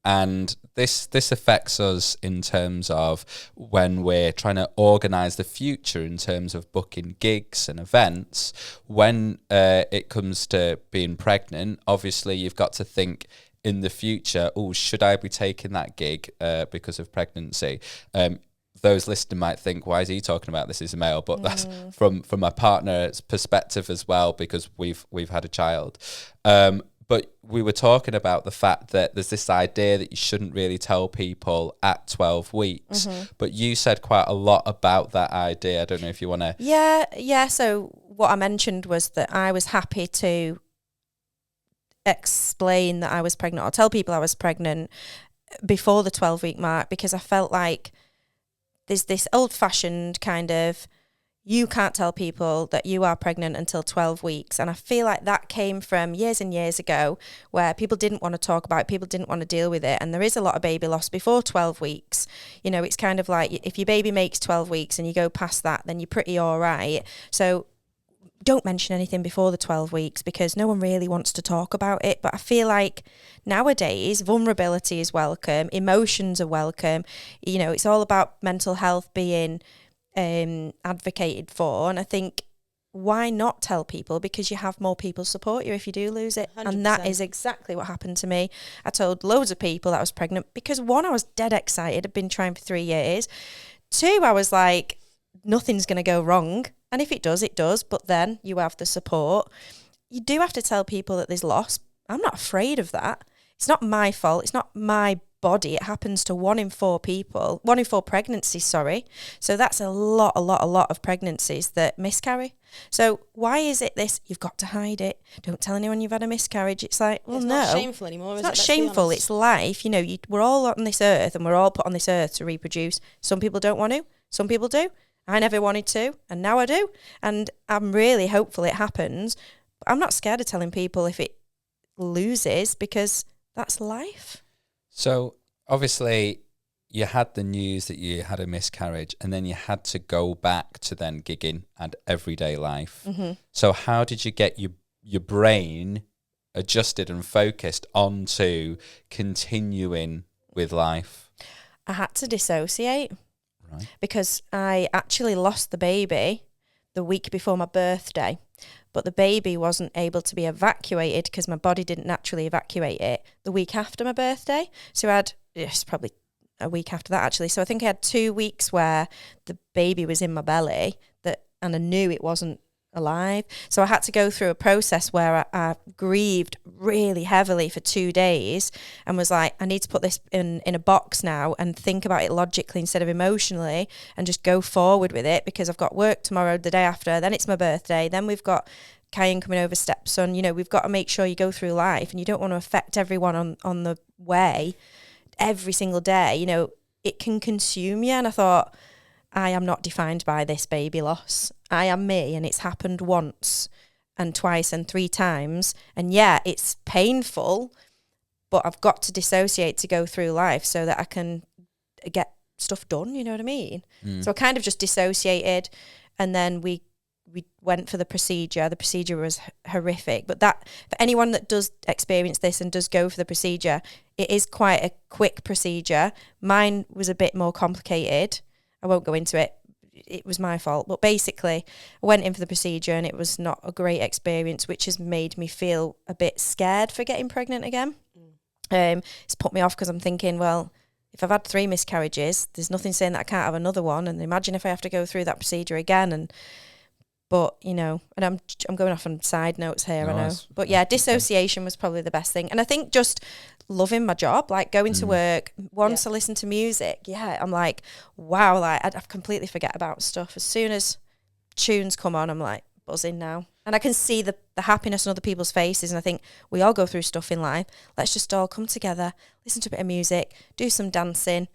And this affects us in terms of when we're trying to organise the future in terms of booking gigs and events. When it comes to being pregnant, obviously you've got to think in the future, should I be taking that gig because of pregnancy? Those listening might think, why is he talking about this as a male? But that's from my partner's perspective as well, because we've had a child. But we were talking about the fact that there's this idea that you shouldn't really tell people at 12 weeks. But you said quite a lot about that idea. I don't know if you want to... Yeah. So what I mentioned was that I was happy to explain that I was pregnant or tell people I was pregnant before the 12-week mark, because I felt like there's this old-fashioned kind of, you can't tell people that you are pregnant until 12 weeks. And I feel like that came from years and years ago, where people didn't want to talk about it, people didn't want to deal with it. And there is a lot of baby loss before 12 weeks. You know, it's kind of like if your baby makes 12 weeks and you go past that, then you're pretty all right. So don't mention anything before the 12 weeks because no one really wants to talk about it. But I feel like nowadays vulnerability is welcome, emotions are welcome. You know, it's all about mental health being advocated for, and I think why not tell people, because you have more people support you if you do lose it. 100%. And that is exactly what happened to me. I told loads of people that I was pregnant because, one, I was dead excited, I'd been trying for 3 years. 2, I was like, nothing's going to go wrong, and if it does, it does. But then you have the support. You do have to tell people that there's loss. I'm not afraid of that. It's not my fault, it's not my body. It happens to 1 in 4 people, 1 in 4 pregnancies, sorry. So that's a lot of pregnancies that miscarry. So why is it this, you've got to hide it, don't tell anyone you've had a miscarriage? It's like, well, it's no. not shameful anymore, is it? It's not shameful, it's life. You know, we're all on this earth and we're all put on this earth to reproduce. Some people don't want to, some people do. I never wanted to, and now I do. And I'm really hopeful it happens. But I'm not scared of telling people if it loses, because that's life. So obviously you had the news that you had a miscarriage, and then you had to go back to then gigging and everyday life. So how did you get your brain adjusted and focused onto continuing with life? I had to dissociate. Right. Because I actually lost the baby the week before my birthday, but the baby wasn't able to be evacuated because my body didn't naturally evacuate it the week after my birthday. So I had, it's probably a week after that actually. So I think I had 2 weeks where the baby was in my belly, and I knew it wasn't alive. So I had to go through a process where I grieved really heavily for 2 days and was like, I need to put this in a box now and think about it logically instead of emotionally, and just go forward with it, because I've got work tomorrow, the day after, then it's my birthday, then we've got Kyan coming over, stepson. You know, we've got to make sure you go through life, and you don't want to affect everyone on the way every single day. You know, it can consume you. And I thought, I am not defined by this baby loss. I am me, and it's happened once and twice and 3 times. And yeah, it's painful, but I've got to dissociate to go through life so that I can get stuff done, you know what I mean? So I kind of just dissociated, and then we went for the procedure. The procedure was horrific, but that, for anyone that does experience this and does go for the procedure, it is quite a quick procedure. Mine was a bit more complicated. I won't go into it. It was my fault. But basically, I went in for the procedure and it was not a great experience, which has made me feel a bit scared for getting pregnant again. It's put me off because I'm thinking, well, if I've had 3 miscarriages, there's nothing saying that I can't have another one. And imagine if I have to go through that procedure again. But, you know, and I'm going off on side notes here, I know. But yeah, dissociation was probably the best thing. And I think just loving my job, like going to work, once I listen to music, I'm like, wow, like I completely forget about stuff. As soon as tunes come on, I'm like buzzing now. And I can see the happiness on other people's faces. And I think we all go through stuff in life. Let's just all come together, listen to a bit of music, do some dancing.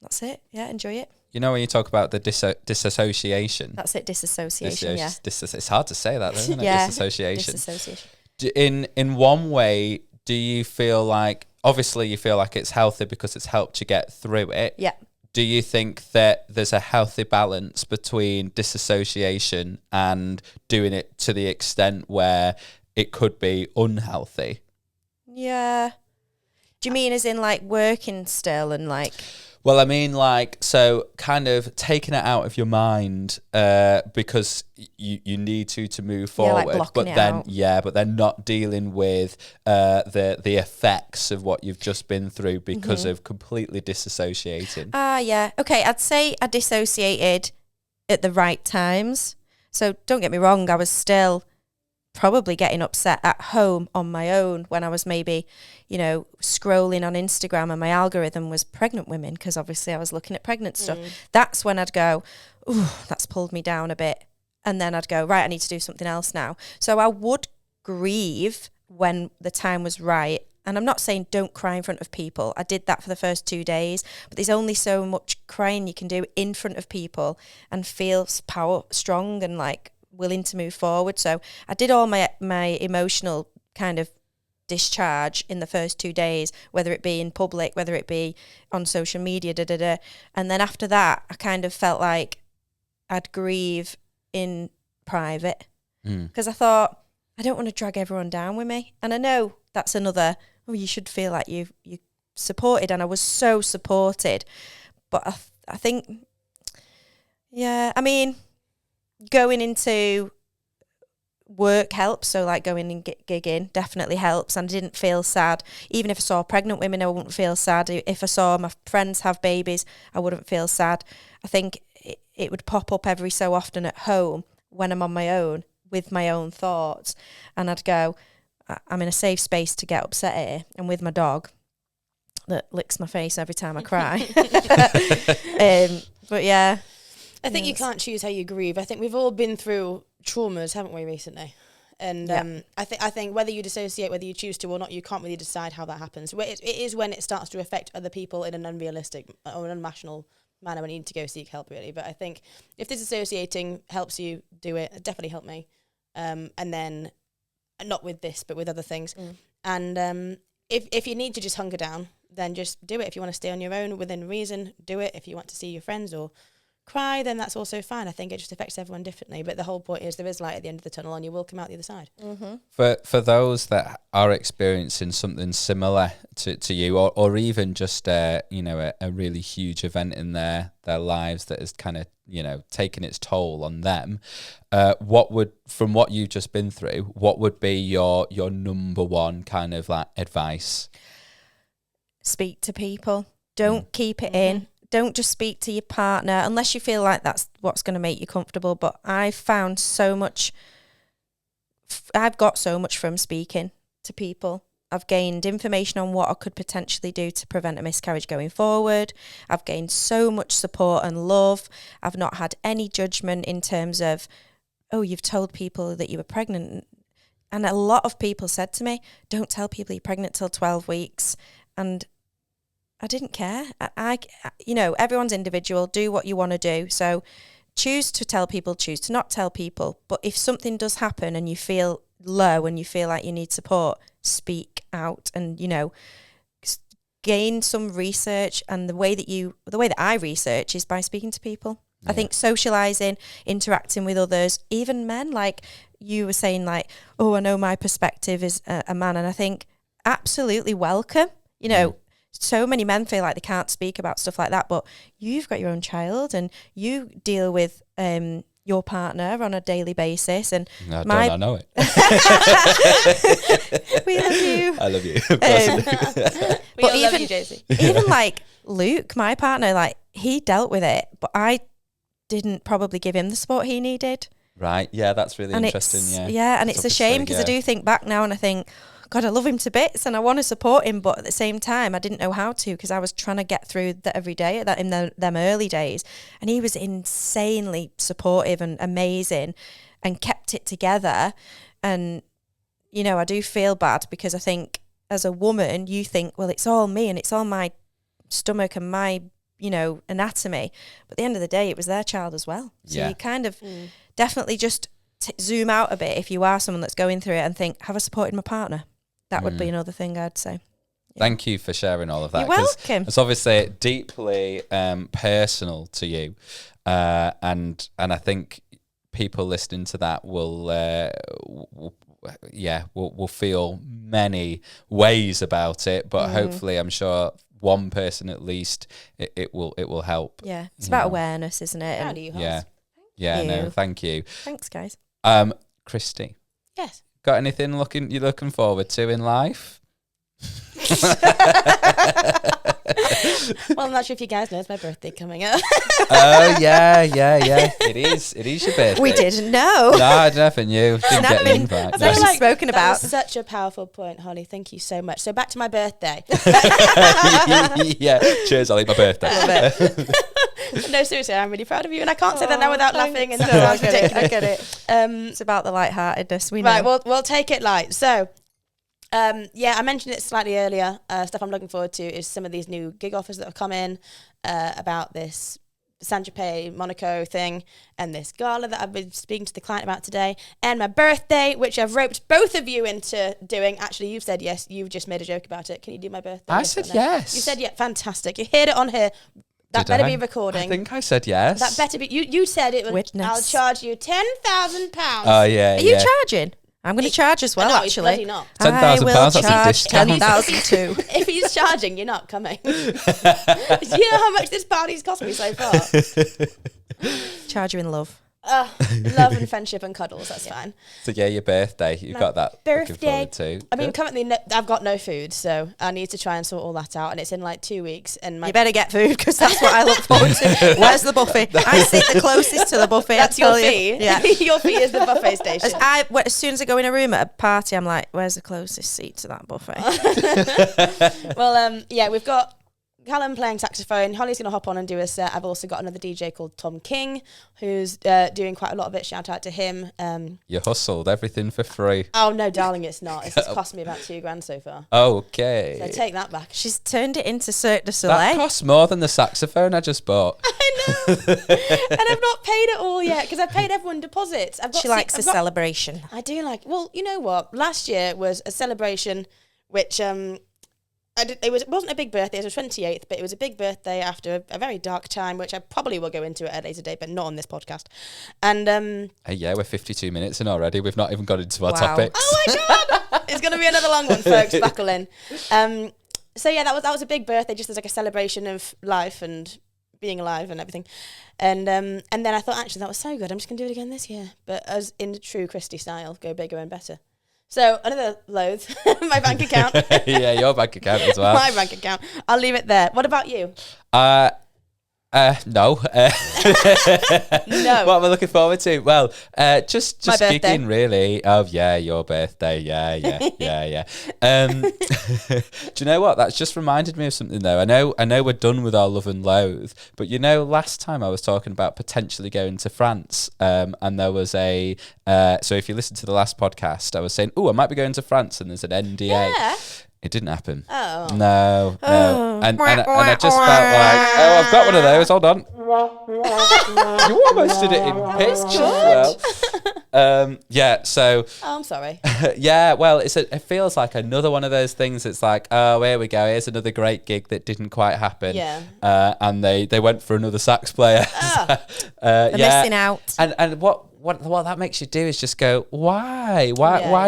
That's it. Yeah, enjoy it. You know, when you talk about the disassociation. That's it, disassociation, yeah. It's hard to say that, though, isn't it? Yeah, Disassociation. Disassociation. In one way, do you feel like, obviously you feel like it's healthy because it's helped you get through it. Yeah. Do you think that there's a healthy balance between disassociation and doing it to the extent where it could be unhealthy? Yeah. Do you mean as in like working still and like... Well, I mean, like, so kind of taking it out of your mind because you need to move forward, like blocking it out. But then not dealing with the effects of what you've just been through because of completely disassociating. Yeah. Okay, I'd say I dissociated at the right times. So don't get me wrong, I was still probably getting upset at home on my own when I was maybe, scrolling on Instagram and my algorithm was pregnant women, because obviously I was looking at pregnant stuff. That's when I'd go, ooh, that's pulled me down a bit. And then I'd go, right, I need to do something else now. So I would grieve when the time was right. And I'm not saying don't cry in front of people. I did that for the first 2 days, but there's only so much crying you can do in front of people and feel strong and like willing to move forward. So I did all my emotional kind of discharge in the first 2 days, whether it be in public, whether it be on social media, and then after that I kind of felt like I'd grieve in private, because I thought I don't want to drag everyone down with me. And I know that's another, you should feel like you supported, and I was so supported, but I think I mean, going into work helps. So like going and gigging definitely helps, and I didn't feel sad. Even if I saw pregnant women, I wouldn't feel sad. If I saw my friends have babies, I wouldn't feel sad. I think it would pop up every so often at home when I'm on my own with my own thoughts, and I'd go, I'm in a safe space to get upset here, and with my dog that licks my face every time I cry. But yeah, I think you can't choose how you grieve. I think we've all been through traumas, haven't we, recently? And I think whether you dissociate, whether you choose to or not, you can't really decide how that happens. It is when it starts to affect other people in an unrealistic or an unrational manner when you need to go seek help, really. But I think if disassociating helps you do it, definitely helped me. And then, not with this, but with other things. And if you need to just hunker down, then just do it. If you want to stay on your own within reason, do it. If you want to see your friends or cry, then that's also fine. I think it just affects everyone differently, but the whole point is there is light at the end of the tunnel, and you will come out the other side. For those that are experiencing something similar to you, or even just a really huge event in their lives that has kind of taken its toll on them, from what you've just been through, what would be your number one kind of like advice? Speak to people. Don't keep it in. Don't just speak to your partner unless you feel like that's what's going to make you comfortable. But I've got so much from speaking to people. I've gained information on what I could potentially do to prevent a miscarriage going forward. I've gained so much support and love. I've not had any judgment in terms of, oh, you've told people that you were pregnant. And a lot of people said to me, don't tell people you're pregnant till 12 weeks. And I didn't care. Everyone's individual. Do what you want to do. So choose to tell people, choose to not tell people. But if something does happen and you feel low and you feel like you need support, speak out and, gain some research. And the way that I research is by speaking to people. Yeah. I think socialising, interacting with others, even men, like you were saying, like, oh, I know my perspective is a man. And I think absolutely welcome, So many men feel like they can't speak about stuff like that, but you've got your own child and you deal with your partner on a daily basis. And I know it. We love you. I love you. We all love you, Josie. Even like Luke, my partner, like he dealt with it, but I didn't probably give him the support he needed. Right. Yeah, that's really interesting. Yeah, and it's a shame because I do think back now and I think, God, I love him to bits and I want to support him, but at the same time, I didn't know how to because I was trying to get through that every day in them early days. And he was insanely supportive and amazing and kept it together. And, I do feel bad because I think as a woman, you think, well, it's all me and it's all my stomach and my, anatomy. But at the end of the day, it was their child as well. So you kind of definitely just zoom out a bit if you are someone that's going through it and think, have I supported my partner? That would be another thing I'd say. Yeah. Thank you for sharing all of that. You're welcome. It's obviously deeply personal to you, and I think people listening to that will feel many ways about it. But hopefully, I'm sure one person at least it will help. Yeah, it's about awareness, isn't it? How do you? No, thank you. Thanks, guys. Christy. Yes. Got anything you're looking forward to in life? Well, I'm not sure if you guys know it's my birthday coming up. Oh, yeah. It is your birthday. We didn't know. No, I never knew. Didn't get an invite. I've actually spoken That about. was such a powerful point, Holly. Thank you so much. So back to my birthday. Yeah. Cheers, Ollie. My birthday. No, seriously, I'm really proud of you, and I can't say that now without laughing. And No, I get it. I get it. It's about the lightheartedness. We know. Right, we'll take it light. So, I mentioned it slightly earlier. Stuff I'm looking forward to is some of these new gig offers that have come in about this Saint-Tropez Monaco thing and this gala that I've been speaking to the client about today, and my birthday, which I've roped both of you into doing. Actually, you've said yes. You've just made a joke about it. Can you do my birthday? I said yes. You said yeah. Fantastic. You heard it on here. That better be recording. I think I said yes. That better be. You said it was. Witness. I'll charge you £10,000. Oh, yeah. Are you charging? I'm going to charge as well, No, he's actually. bloody not. £10,000, that's a discount. 10,000 too. If he's charging, you're not coming. Do you know how much this party's cost me so far? Charge you in love. Love and friendship and cuddles, that's fine. So, yeah, your birthday. You've got that looking forward to. I mean, Good. currently I've got no food, so I need to try and sort all that out, and it's in like 2 weeks. And You better get food, because that's what I look forward to. Where's the buffet? I sit the closest to the buffet. That's I tell your you. fee. Yeah. Your fee is the buffet station. As soon as I go in a room at a party, I'm like, where's the closest seat to that buffet? Well, we've got Callum playing saxophone. Holly's going to hop on and do a set. I've also got another DJ called Tom King, who's doing quite a lot of it. Shout out to him. You hustled everything for free. Oh, no, darling, it's not. It's cost me about $2,000 so far. Okay. So take that back. She's turned it into Cirque du That Soleil. costs more than the saxophone I just bought. I know. And I've not paid it all yet because I've paid everyone deposits. She likes a celebration. I do like. Well, you know what? Last year was a celebration, which it wasn't a big birthday. It was the 28th, but it was a big birthday after a very dark time, which I probably will go into at a later date, but not on this podcast. And Hey, yeah, we're 52 minutes in already. We've not even got into our Wow. topics. oh my god, it's going to be another long one, folks. Buckle in. So yeah, that was a big birthday, just as like a celebration of life and being alive and everything. And then I thought, actually, that was so good. I'm just going to do it again this year, but as in true Christy style, go bigger and better. So another loathe, my bank account. Yeah, your bank account as well. My bank account. I'll leave it there. What about you? No. No. What am I looking forward to? Well, just My birthday. gigging really. Oh yeah, your birthday. Yeah. Do you know what? That's just reminded me of something though. I know we're done with our love and loathe, but you know, last time I was talking about potentially going to France, and there was a. So if you listen to the last podcast, I was saying, I might be going to France, and there's an NDA. Yeah. It didn't happen. Oh. No. And I just felt like, I've got one of those. Hold on. You almost did it in pitch as well. So. Oh, I'm sorry. Yeah, well, it feels like another one of those things. It's like, oh, here we go. Here's another great gig that didn't quite happen. Yeah. And they went for another sax player. Oh. They're missing out. And what that makes you do is just go, why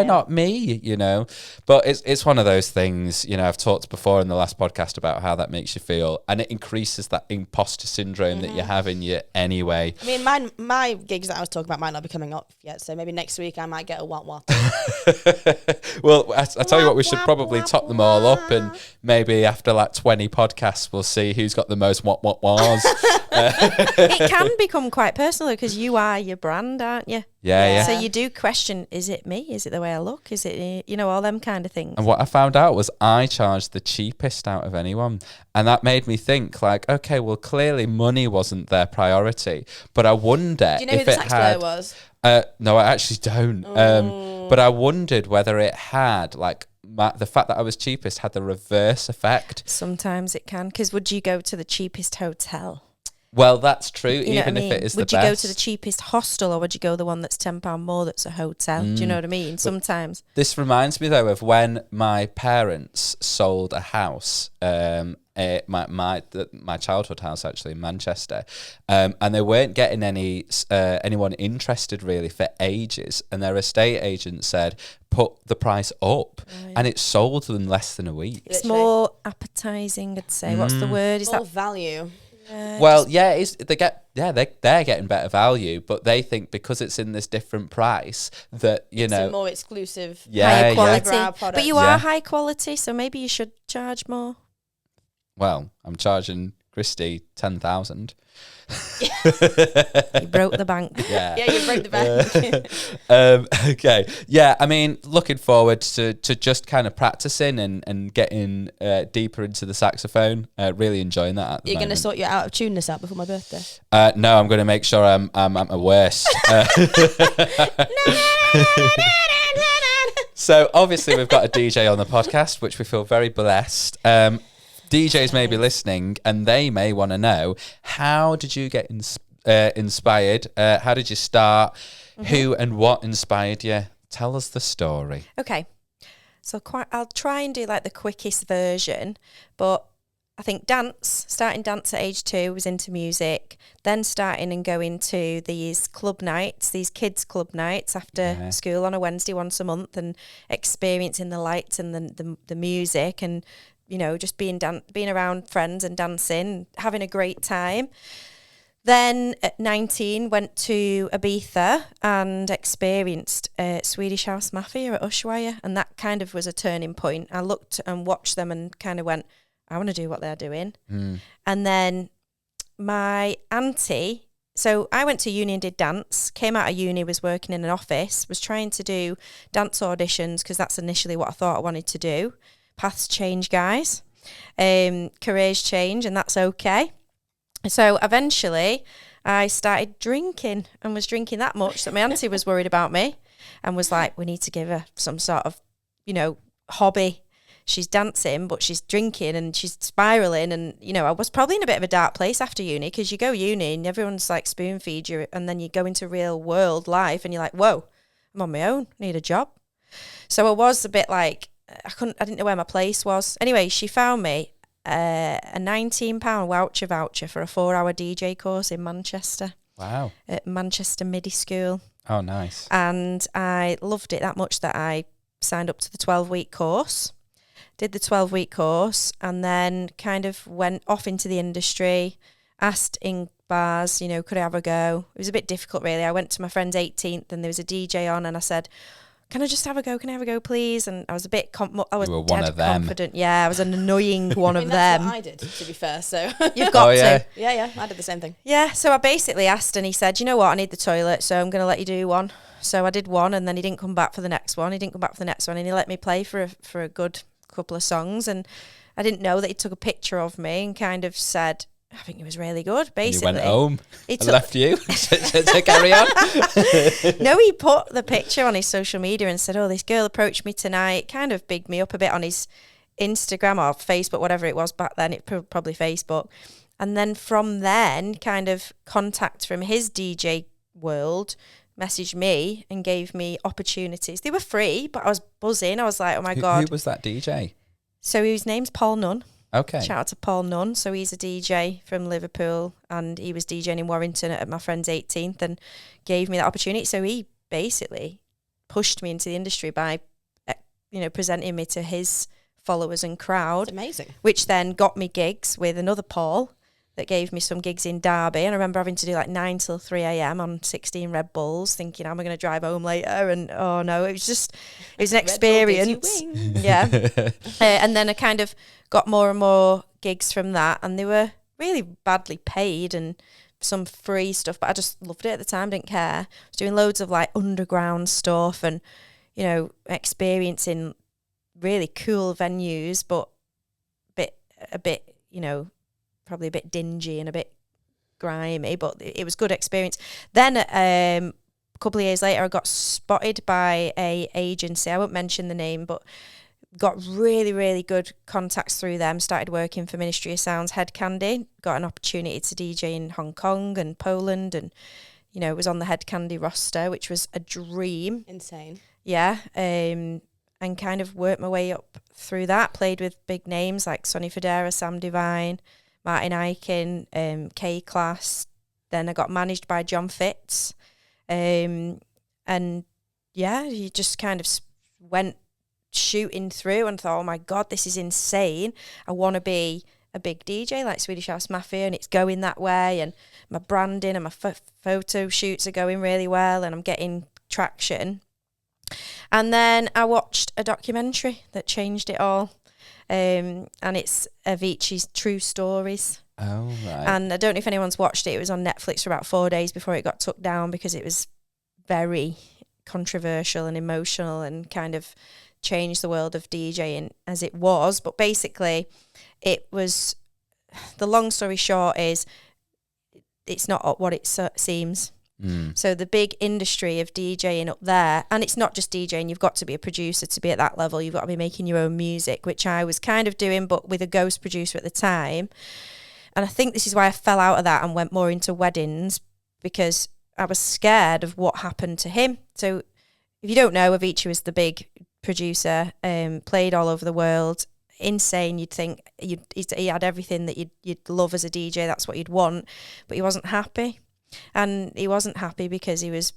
not me? You know, but it's one of those things. You know, I've talked before in the last podcast about how that makes you feel, and it increases that imposter syndrome that you have in you anyway. I mean, my gigs that I was talking about might not be coming up yet, so maybe next week I might get a what. Well, I tell you what, we should probably top them all up, and maybe after like 20 podcasts, we'll see who's got the most what was. It can become quite personal because you are your brand, aren't you? Yeah. So you do question, is it me? Is it the way I look? Is it, all them kind of things? And what I found out was I charged the cheapest out of anyone. And that made me think like, okay, well, clearly money wasn't their priority. But I wonder Do you know if who the it sax had... player was? No, I actually don't. But I wondered whether it had like... the fact that I was cheapest had the reverse effect. Sometimes it can, because would you go to the cheapest hotel? Well, that's true, You know even what I if mean? it is Would the you best. go to the cheapest hostel, or would you go the one that's £10 more that's a hotel? Do you know what I mean? Sometimes. This reminds me, though, of when my parents sold a house, my childhood house, actually, in Manchester, and they weren't getting anyone interested, really, for ages, and their estate agent said, put the price up, and it sold in less than a week. It's more appetising, I'd say. What's the word? Is More that value. They're getting better value, but they think because it's in this different price that It's a more exclusive higher quality? product. But you are high quality, so maybe you should charge more. well, I'm charging Christy 10,000. You broke the bank. Yeah, you broke the bank. Okay. Yeah, I mean, looking forward to just kind of practicing and getting deeper into the saxophone. Really enjoying that at the You're going to moment. sort your out of tuneness out before my birthday? No, I'm going to make sure I'm at my worst. So obviously we've got a DJ on the podcast, which we feel very blessed. DJs may be listening and they may want to know, how did you get inspired? How did you start? Who and what inspired you? Tell us the story. Okay. So I'll try and do like the quickest version, but I think starting dance at age 2, was into music, then starting and going to these club nights, these kids club nights after school on a Wednesday once a month, and experiencing the lights and the music, and you know, just being around friends and dancing, having a great time. Then at 19, went to Ibiza and experienced Swedish House Mafia at Ushuaia, and that kind of was a turning point. I looked and watched them and kind of went, I want to do what they're doing. And then my auntie, so I went to uni and did dance, came out of uni, was working in an office, was trying to do dance auditions because that's initially what I thought I wanted to do. Paths change, guys. Careers change, and that's okay. So eventually I started drinking, and was drinking that much that my auntie was worried about me and was like, we need to give her some sort of, you know, hobby. She's dancing, but she's drinking and she's spiraling. And, you know, I was probably in a bit of a dark place after uni, because you go uni and everyone's like spoon feed you, and then you go into real world life and you're like, whoa, I'm on my own, I need a job. So I was a bit like, I didn't know where my place was. Anyway, she found me a £19 voucher for a 4-hour DJ course in Manchester. Wow. At Manchester MIDI School. Oh, nice. And I loved it that much that I signed up to the 12-week course. Did the 12-week course, and then kind of went off into the industry, asked in bars, you know, could I have a go? It was a bit difficult, really. I went to my friend's 18th and there was a DJ on, and I said, can I just have a go? Can I have a go, please? And I was a bit, I was you were one dead of them. confident. Yeah, I was an annoying one I mean, of that's them. what I did, to be fair, so. You've got yeah. to. Yeah, I did the same thing. Yeah, so I basically asked, and he said, you know what, I need the toilet, so I'm going to let you do one. So I did one, and then he didn't come back for the next one. And he let me play for a good couple of songs, and I didn't know that he took a picture of me and kind of said, I think it was really good, basically. You went home and left you to carry on? No, he put the picture on his social media and said, oh, this girl approached me tonight, kind of bigged me up a bit on his Instagram or Facebook, whatever it was back then, probably Facebook. And then from then, kind of contact from his DJ world messaged me and gave me opportunities. They were free, but I was buzzing. I was like, oh my God. Who was that DJ? So his name's Paul Nunn. Okay. Shout out to Paul Nunn. So he's a DJ from Liverpool, and he was DJing in Warrington at my friend's 18th and gave me that opportunity. So he basically pushed me into the industry by, you know, presenting me to his followers and crowd. That's amazing. Which then got me gigs with another Paul that gave me some gigs in Derby. And I remember having to do like 9 till 3 a.m. on 16 Red Bulls, thinking, how am I going to drive home later? And oh no, it was an experience. Yeah. And then I kind of got more and more gigs from that, and they were really badly paid and some free stuff, but I just loved it at the time, didn't care. I was doing loads of like underground stuff and, you know, experiencing really cool venues, but a bit, you know, probably a bit dingy and a bit grimy, but it was good experience. Then a couple of years later, I got spotted by a agency. I won't mention the name, but got really, really good contacts through them. Started working for Ministry of Sound's Head Candy. Got an opportunity to DJ in Hong Kong and Poland, and, you know, was on the Head Candy roster, which was a dream. Insane. Yeah. And kind of worked my way up through that. Played with big names like Sonny Fodera, Sam Divine, Martin Aiken, K-Class. Then I got managed by John Fitz. And yeah, you just kind of went shooting through and thought, oh my God, this is insane. I want to be a big DJ like Swedish House Mafia, and it's going that way, and my branding and my photo shoots are going really well, and I'm getting traction. And then I watched a documentary that changed it all. and it's Avicii's True Stories. Oh, right. And I don't know if anyone's watched it. It was on Netflix for about 4 days before it got took down because it was very controversial and emotional and kind of changed the world of DJing as it was. But basically, it was, the long story short is, it's not what it seems. So the big industry of DJing up there, and it's not just DJing, you've got to be a producer to be at that level. You've got to be making your own music, which I was kind of doing, but with a ghost producer at the time. And I think this is why I fell out of that and went more into weddings, because I was scared of what happened to him. So if you don't know, Avicii was the big producer, played all over the world. Insane. You'd think he had everything that you'd love as a DJ. That's what you'd want, but he wasn't happy. And he wasn't happy because he was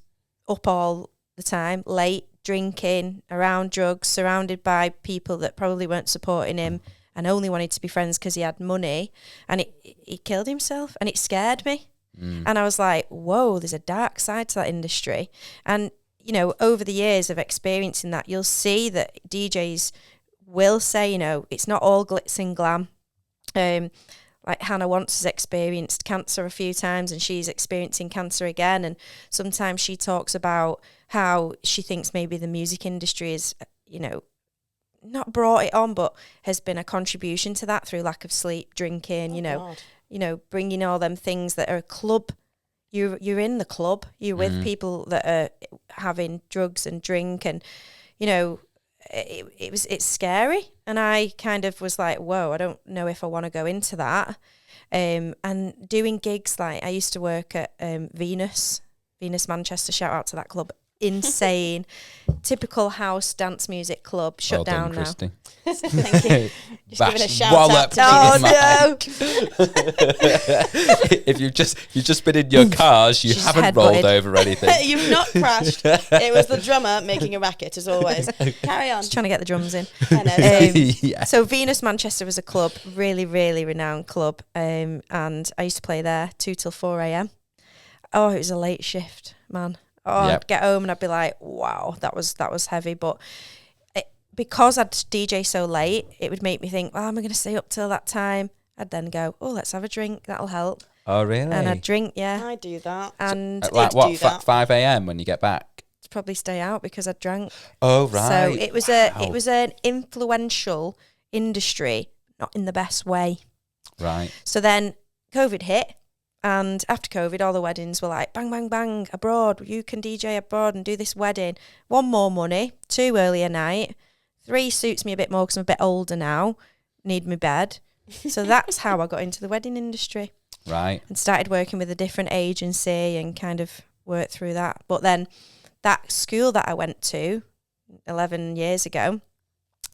up all the time, late, drinking, around drugs, surrounded by people that probably weren't supporting him and only wanted to be friends because he had money. And he killed himself, and it scared me. And I was like, whoa, there's a dark side to that industry. And, you know, over the years of experiencing that, you'll see that DJs will say, you know, it's not all glitz and glam. Like Hannah once has experienced cancer a few times, and she's experiencing cancer again. And sometimes she talks about how she thinks maybe the music industry is, you know, not brought it on, but has been a contribution to that through lack of sleep, drinking, you know, bringing all them things that are a club. You're in the club. You're with people that are having drugs and drink, and, you know, it's scary. And I kind of was like, whoa, I don't know if I want to go into that. And doing gigs, like I used to work at Venus Manchester, shout out to that club. Insane, typical house dance music club, shut down now. Thank you. Just giving a shout Wallop out to If you've just been in your cars, you haven't rolled over anything. You've not crashed. It was the drummer making a racket, as always. Carry on. Just trying to get the drums in. I know. Yeah. So Venus Manchester was a club, really, really renowned club, and I used to play there 2 till 4 a.m. Oh, it was a late shift, man. Oh, Yep. I'd get home and I'd be like, wow, that was heavy. But because I'd DJ so late, it would make me think, well, am I going to stay up till that time? I'd then go, oh, let's have a drink. That'll help. Oh, really? And I'd drink, yeah. I do that. And At like what, 5 a.m. when you get back? probably stay out because I drank. Oh, right. So it was an influential industry, not in the best way. Right. So then COVID hit. And after COVID, all the weddings were like, bang, bang, bang, abroad. You can DJ abroad and do this wedding. 1, more money. 2, earlier night. 3, suits me a bit more because I'm a bit older now. Need my bed. So that's how I got into the wedding industry. Right. And started working with a different agency and kind of worked through that. But then that school that I went to 11 years ago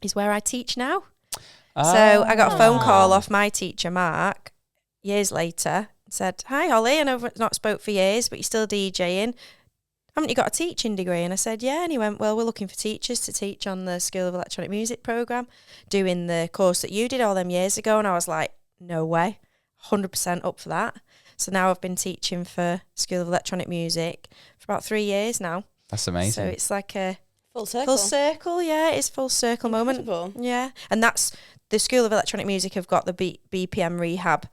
is where I teach now. So I got a phone call off my teacher, Mark, years later. Said, hi, Holly, I know we've not spoke for years, but you're still DJing. Haven't you got a teaching degree? And I said, yeah. And he went, well, we're looking for teachers to teach on the School of Electronic Music programme, doing the course that you did all them years ago. And I was like, no way, 100% up for that. So now I've been teaching for School of Electronic Music for about 3 years now. That's amazing. So it's like a Full circle. full circle, yeah, it's full circle moment. Yeah. And that's, the School of Electronic Music have got the BPM Rehab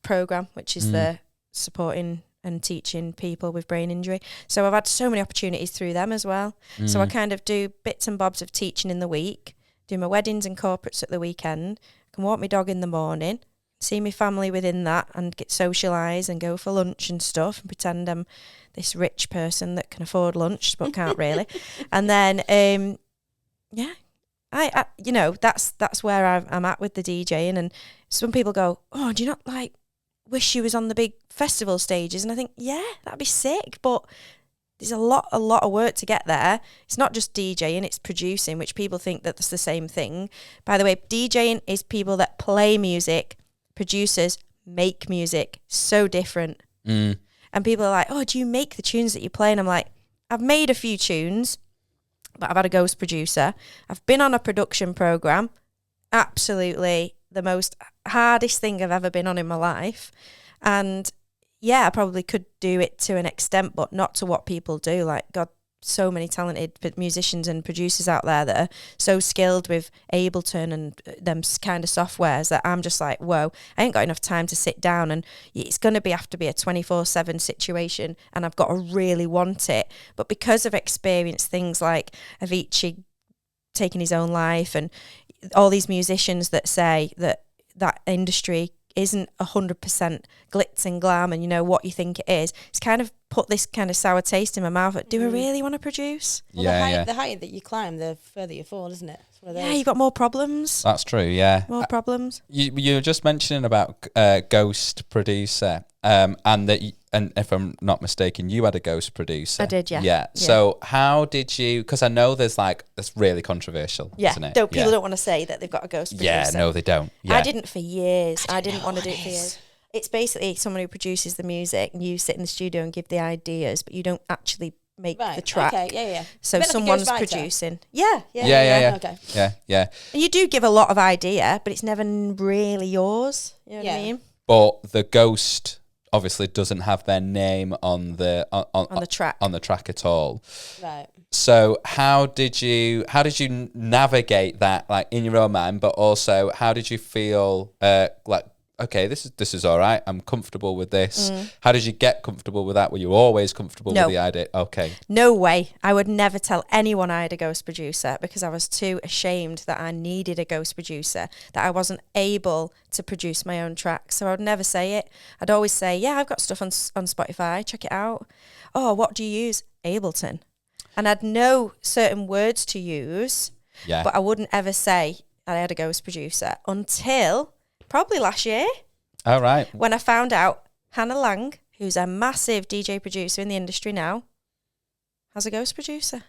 program, which is the supporting and teaching people with brain injury. So I've had so many opportunities through them as well. So I kind of do bits and bobs of teaching in the week, do my weddings and corporates at the weekend, I can walk my dog in the morning, see my family within that and get socialise and go for lunch and stuff and pretend I'm this rich person that can afford lunch but can't really. And then yeah, I you know, that's where I'm at with the DJing. And some people go, oh, do you not like wish you was on the big festival stages? And I think, yeah, that'd be sick, but there's a lot of work to get there. It's not just DJing, it's producing, which people think that that's the same thing. By the way, DJing is people that play music. Producers make music. So different. And people are like, oh, do you make the tunes that you play? And I'm like, I've made a few tunes, but I've had a ghost producer. I've been on a production program. Absolutely the most hardest thing I've ever been on in my life. And yeah, I probably could do it to an extent, but not to what people do. Like, God, so many talented musicians and producers out there that are so skilled with Ableton and them kind of softwares that I'm just like, whoa, I ain't got enough time to sit down, and it's going to have to be a 24/7 situation, and I've got to really want it. But because I've experienced things like Avicii taking his own life and all these musicians that say that industry isn't 100% glitz and glam and what you think it is, it's kind of put this kind of sour taste in my mouth. Do I really want to produce? Well, the higher that you climb, the further you fall, isn't it? Yeah, you've got more problems. That's true, yeah. More problems. You were just mentioning about ghost producer, and if I'm not mistaken, you had a ghost producer. I did, yeah. Yeah. So how did you, because I know there's it's really controversial, isn't it? People don't want to say that they've got a ghost producer. Yeah, no, they don't. Yeah. I didn't for years. I didn't want to do it for years. It's basically someone who produces the music, and you sit in the studio and give the ideas, but you don't actually make the track. Okay, yeah. So someone's producing. Yeah. Okay. Yeah. And you do give a lot of idea, but it's never really yours. You know what I mean? But the ghost obviously doesn't have their name on the track at all. Right. So how did you navigate that, like, in your own mind, but also how did you feel okay, this is all right, I'm comfortable with this? How did you get comfortable with that? Were you always comfortable with the idea? Okay. No way. I would never tell anyone I had a ghost producer, because I was too ashamed that I needed a ghost producer, that I wasn't able to produce my own tracks. So I would never say it. I'd always say, yeah, I've got stuff on Spotify, check it out. Oh, what do you use? Ableton. And I'd know certain words to use, but I wouldn't ever say I had a ghost producer until probably last year. All right. When I found out Hannah Lang, who's a massive DJ producer in the industry now, has a ghost producer.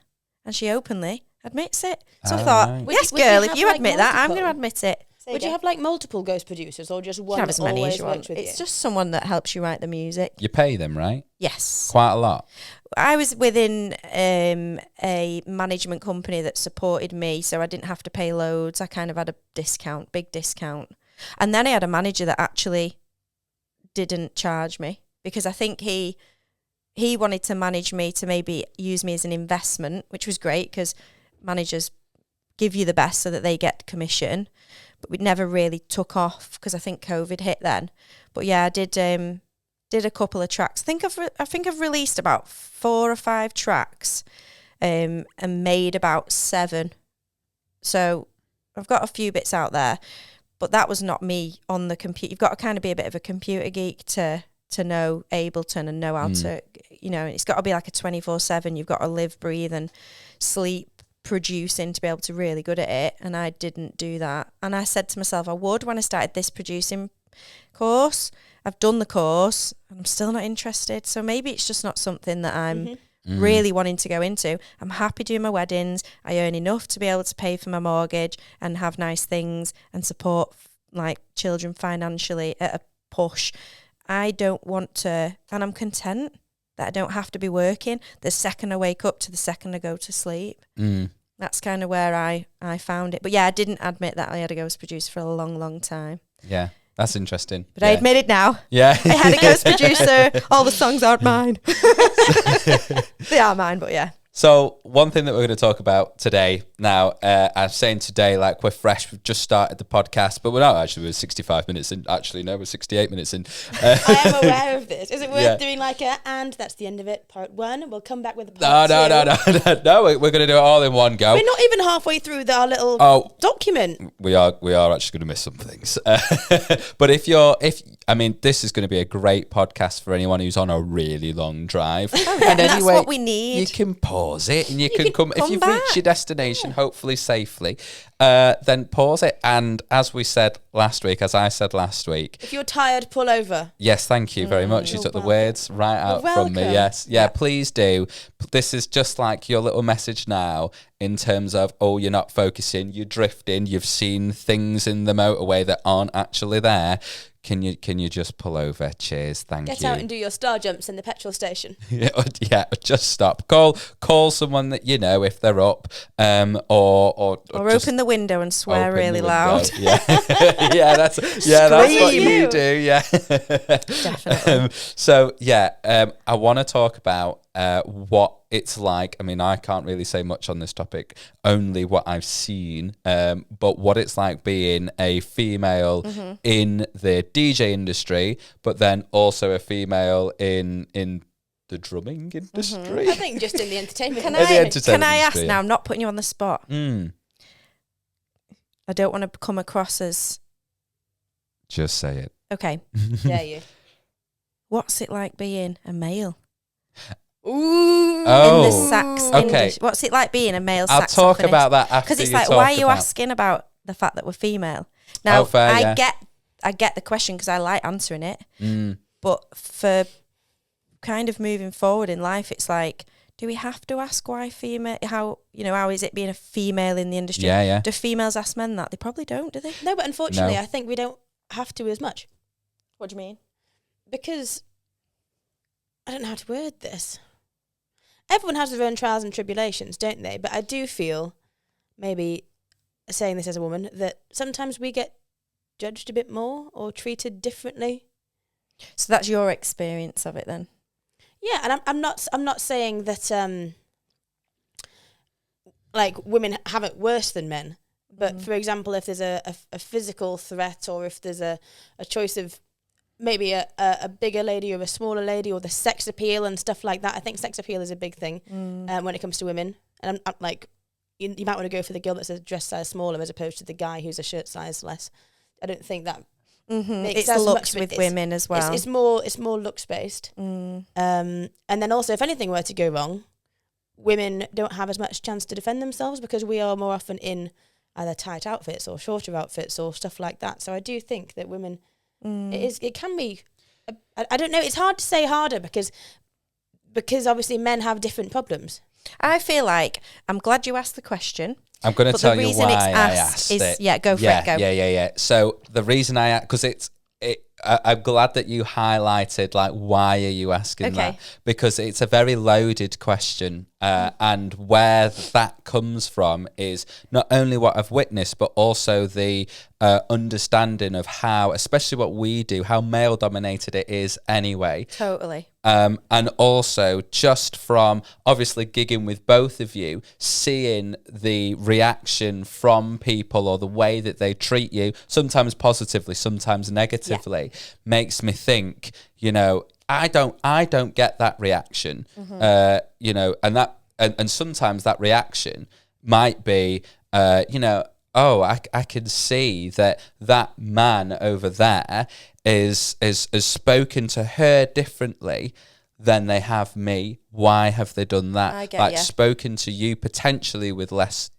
And she openly admits it. So I thought, yes, girl, if you admit that, I'm going to admit it. Would you have multiple ghost producers, or just one that always works with you? It's just someone that helps you write the music. You pay them, right? Yes. Quite a lot. I was within a management company that supported me, so I didn't have to pay loads. I kind of had a discount, big discount. And then I had a manager that actually didn't charge me, because I think he wanted to manage me to maybe use me as an investment, which was great because managers give you the best so that they get commission. But we never really took off because I think COVID hit then. But yeah, I did a couple of tracks. I think I've released about 4 or 5 tracks, and made about 7. So I've got a few bits out there. But that was not me on the computer. You've got to kind of be a bit of a computer geek to know Ableton and know how to, it's got to be like a 24/7. You've got to live, breathe and sleep producing to be able to be really good at it. And I didn't do that. And I said to myself, I would when I started this producing course. I've done the course and I'm still not interested. So maybe it's just not something that I'm really wanting to go into. I'm happy doing my weddings. I earn enough to be able to pay for my mortgage and have nice things and support children financially at a push. I don't want to, and I'm content that I don't have to be working the second I wake up to the second I go to sleep. That's kind of where I found it. But yeah, I didn't admit that I had a ghost producer for a long, long time. Yeah. That's interesting. But I admit it now. Yeah. I had a ghost producer. All the songs aren't mine. They are mine, but yeah. So one thing that we're going to talk about today now, I'm saying today like we're fresh, we've just started the podcast, but we're not actually, we're 65 minutes in. Actually, no, we're 68 minutes in. I am aware of this. Is it worth doing and that's the end of it, part 1? We'll come back with a part 2. No, we're going to do it all in one go. We're not even halfway through our little document. We are actually going to miss some things. But this is going to be a great podcast for anyone who's on a really long drive. And anyway, that's what we need. You can pause it and you can come if you've reached your destination, hopefully safely, then pause it. And as I said last week, if you're tired, pull over. Yes, thank you very much. You took the words right out from me. Yes. Yeah, please do. This is just like your little message now in terms of, you're not focusing, you're drifting, you've seen things in the motorway that aren't actually there. Can you just pull over? Cheers, thank you. Get out and do your star jumps in the petrol station. Yeah, just stop. Call someone that you know if they're up, or open the window and swear really loud. Yeah, that's what you do. Yeah, definitely. I want to talk about what it's like. I mean, I can't really say much on this topic, only what I've seen, but what it's like being a female in the DJ industry, but then also a female in the drumming industry. I think just in the entertainment Can industry. I ask now? I'm not putting you on the spot. I don't want to come across as... Just say it. Okay. Dare you? What's it like being a male? Ooh. In the Oh, sax okay. industry. What's it like being a male I'll saxophonist? talk about that after. Because it's you like, talk why are you about- asking about the fact that we're female? Now, fair, I yeah. get the question because I like answering it. But for kind of moving forward in life, it's like, do we have to ask why female? How is it being a female in the industry? Yeah, yeah. Do females ask men that? They probably don't, do they? No, but unfortunately, No. I think we don't have to as much. What do you mean? Because I don't know how to word this. Everyone has their own trials and tribulations, don't they? But I do feel, maybe saying this as a woman, that sometimes we get judged a bit more or treated differently. So that's your experience of it then? Yeah, and I'm not saying that like women have it worse than men. But for example, if there's a physical threat, or if there's a choice of maybe a bigger lady or a smaller lady, or the sex appeal and stuff like that, I think sex appeal is a big thing when it comes to women. And I'm like, you might want to go for the girl that's a dress size smaller as opposed to the guy who's a shirt size less. I don't think that makes It's as looks much with women as well. It's more looks based. And then also, if anything were to go wrong, women don't have as much chance to defend themselves because we are more often in either tight outfits or shorter outfits or stuff like that. So I do think that women, it can be, I don't know, it's hard to say harder because obviously men have different problems. I feel like, I'm glad you asked the question. I'm going to But tell the you reason why it's I asked asked is- it. yeah, go for it, go. Yeah. So the reason because I'm glad that you highlighted like why are you asking that, because it's a very loaded question, and where that comes from is not only what I've witnessed but also the understanding of how, especially what we do, how male dominated it is anyway. Totally. And also just from obviously gigging with both of you, seeing the reaction from people or the way that they treat you, sometimes positively, sometimes negatively, makes me think, I don't get that reaction, and sometimes that reaction might be, oh, I can see that man over there is spoken to her differently than they have me. Why have they done that? I get ya. Spoken to you potentially with less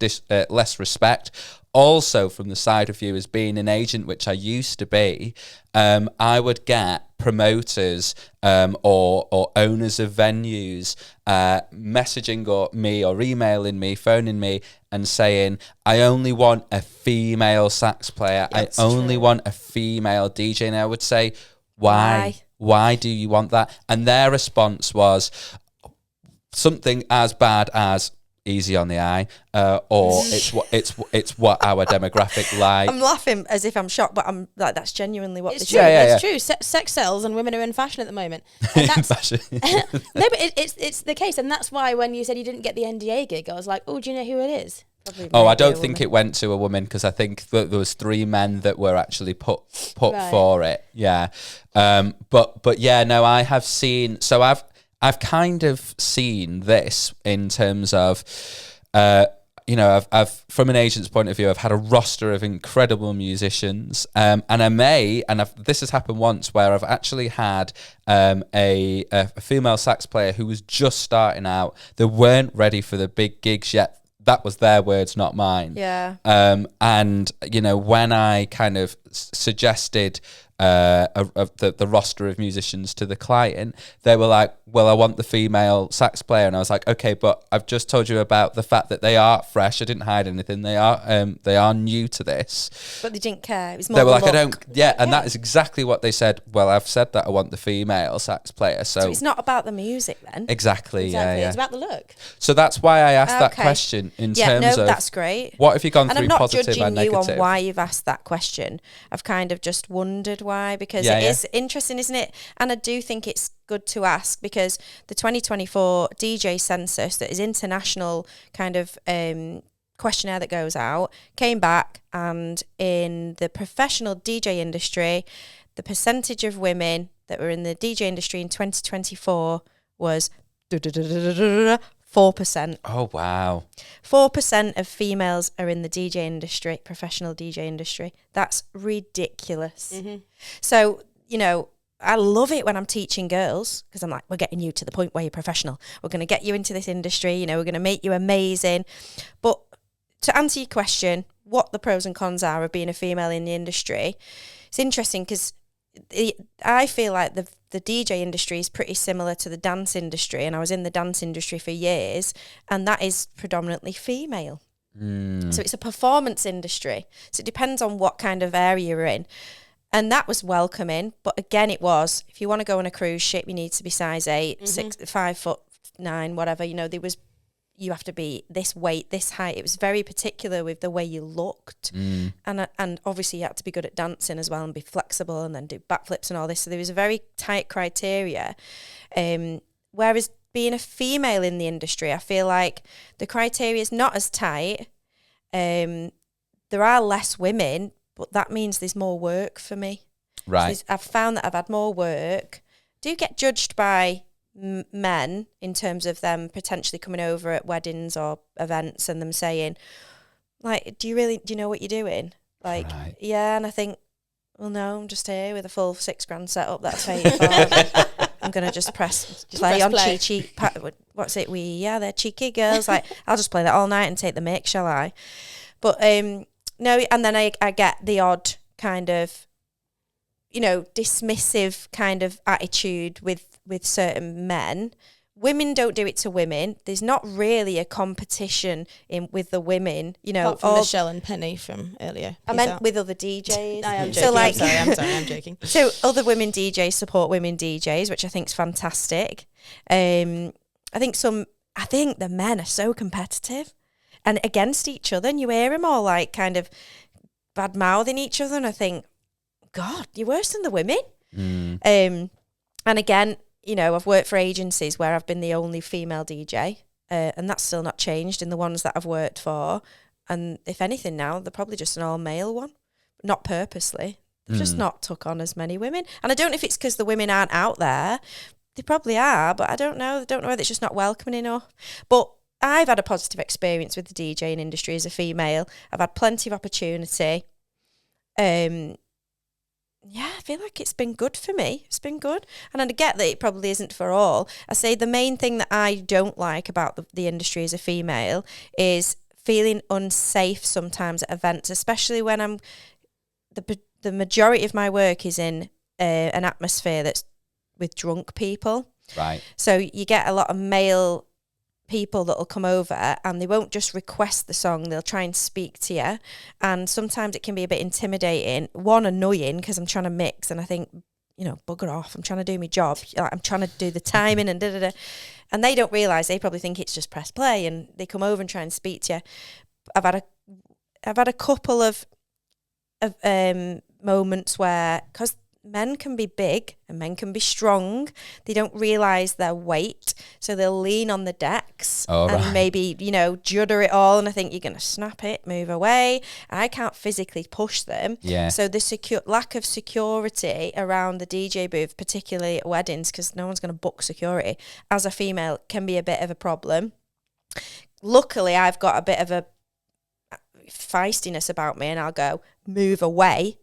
respect. Also, from the side of you as being an agent, which I used to be, I would get promoters or owners of venues messaging me or emailing me, phoning me and saying, I only want a female sax player. That's I only true. want a female DJ. And I would say, why? Why do you want that? And their response was something as bad as easy on the eye, or it's what our demographic like. I'm laughing as if I'm shocked, but I'm like, that's genuinely what It's they true. say. It's true. Sex sells, and women are in fashion at the moment. And that's, no, but it's the case, and that's why when you said you didn't get the NDA gig, I was like, oh, do you know who it is? Oh, I don't think it went to a woman because I think that there was 3 men that were actually put Right. for it. Yeah, but yeah, no, I have seen. So I've kind of seen this in terms of, I've from an agent's point of view, I've had a roster of incredible musicians, and this has happened once where I've actually had a female sax player who was just starting out. They weren't ready for the big gigs yet. That was their words, not mine. Yeah. And when I kind of suggested the roster of musicians to the client, they were like, well, I want the female sax player. And I was like, okay, but I've just told you about the fact that they are fresh. I didn't hide anything. They are new to this. But they didn't care. It was more They were like, look. I don't, yeah. And that is exactly what they said. Well, I've said that I want the female sax player. So it's not about the music then. Exactly. Yeah. It's about the look. So that's why I asked that Okay. question in terms of, that's great. what have you gone And through, I'm not positive judging and you negative? on why you've asked that question. I've kind of just wondered why, because Yeah, it is interesting, isn't it? And I do think it's good to ask, because the 2024 DJ census, that is international kind of questionnaire that goes out, came back, and in the professional DJ industry, the percentage of women that were in the DJ industry in 2024 was 4%. Oh, wow. 4% of females are in the DJ industry, professional DJ industry. That's ridiculous. Mm-hmm. So, you know, I love it when I'm teaching girls, because I'm like, we're getting you to the point where you're professional. We're going to get you into this industry. You know, we're going to make you amazing. But to answer your question, what the pros and cons are of being a female in the industry, it's interesting because I feel like the DJ industry is pretty similar to the dance industry, and I was in the dance industry for years, and that is predominantly female. So it's a performance industry. So it depends on what kind of area you're in. And that was welcoming, but again, it was, if you want to go on a cruise ship, you need to be size 8, 5'9", whatever. You know, you have to be this weight, this height. It was very particular with the way you looked. And obviously you had to be good at dancing as well and be flexible and then do backflips and all this. So there was a very tight criteria. Whereas being a female in the industry, I feel like the criteria is not as tight. There are less women, but that means there's more work for me. Right. So I've found that I've had more work. Do get judged by men in terms of them potentially coming over at weddings or events and them saying, like, do you know what you're doing? Like, right. Yeah, and I think, well, no, I'm just here with a full $6,000 setup that I paid for. I'm gonna just play on cheeky. What's it? They're cheeky girls. Like, I'll just play that all night and take the mic, shall I? But no, and then I get the odd kind of, you know, dismissive kind of attitude with certain men. Women don't do it to women. There's not really a competition with the women, you know. Apart from Michelle and Penny from earlier. I meant with other DJs. I am joking. So, like, I'm joking. So other women DJs support women DJs, which I think is fantastic. I think the men are so competitive and against each other, and you hear them all like kind of bad mouthing each other, and I think, God, you're worse than the women. And again, you know, I've worked for agencies where I've been the only female DJ, and that's still not changed in the ones that I've worked for. And if anything now, they're probably just an all-male one, not purposely. They've just not took on as many women. And I don't know if it's because the women aren't out there. They probably are, but I don't know. I don't know whether it's just not welcoming enough. But I've had a positive experience with the DJing industry as a female. I've had plenty of opportunity. Yeah, I feel like it's been good for me. It's been good. And I get that it probably isn't for all. I say the main thing that I don't like about the industry as a female is feeling unsafe sometimes at events, especially when I'm... The majority of my work is in an atmosphere that's with drunk people. Right. So you get a lot of male people that will come over and they won't just request the song, they'll try and speak to you, and sometimes it can be a bit intimidating, annoying, because I'm trying to mix and I think, you know, bugger off, I'm trying to do my job, I'm trying to do the timing and da-da-da, and they don't realise, they probably think it's just press play, and they come over and try and speak to you. I've had a couple of moments where, because men can be big and men can be strong, they don't realise their weight, so they'll lean on the decks and maybe, you know, judder it all, and I think you're going to snap it, move away. I can't physically push them. Yeah. So the lack of security around the DJ booth, particularly at weddings, because no one's going to book security, as a female can be a bit of a problem. Luckily, I've got a bit of a feistiness about me, and I'll go, move away,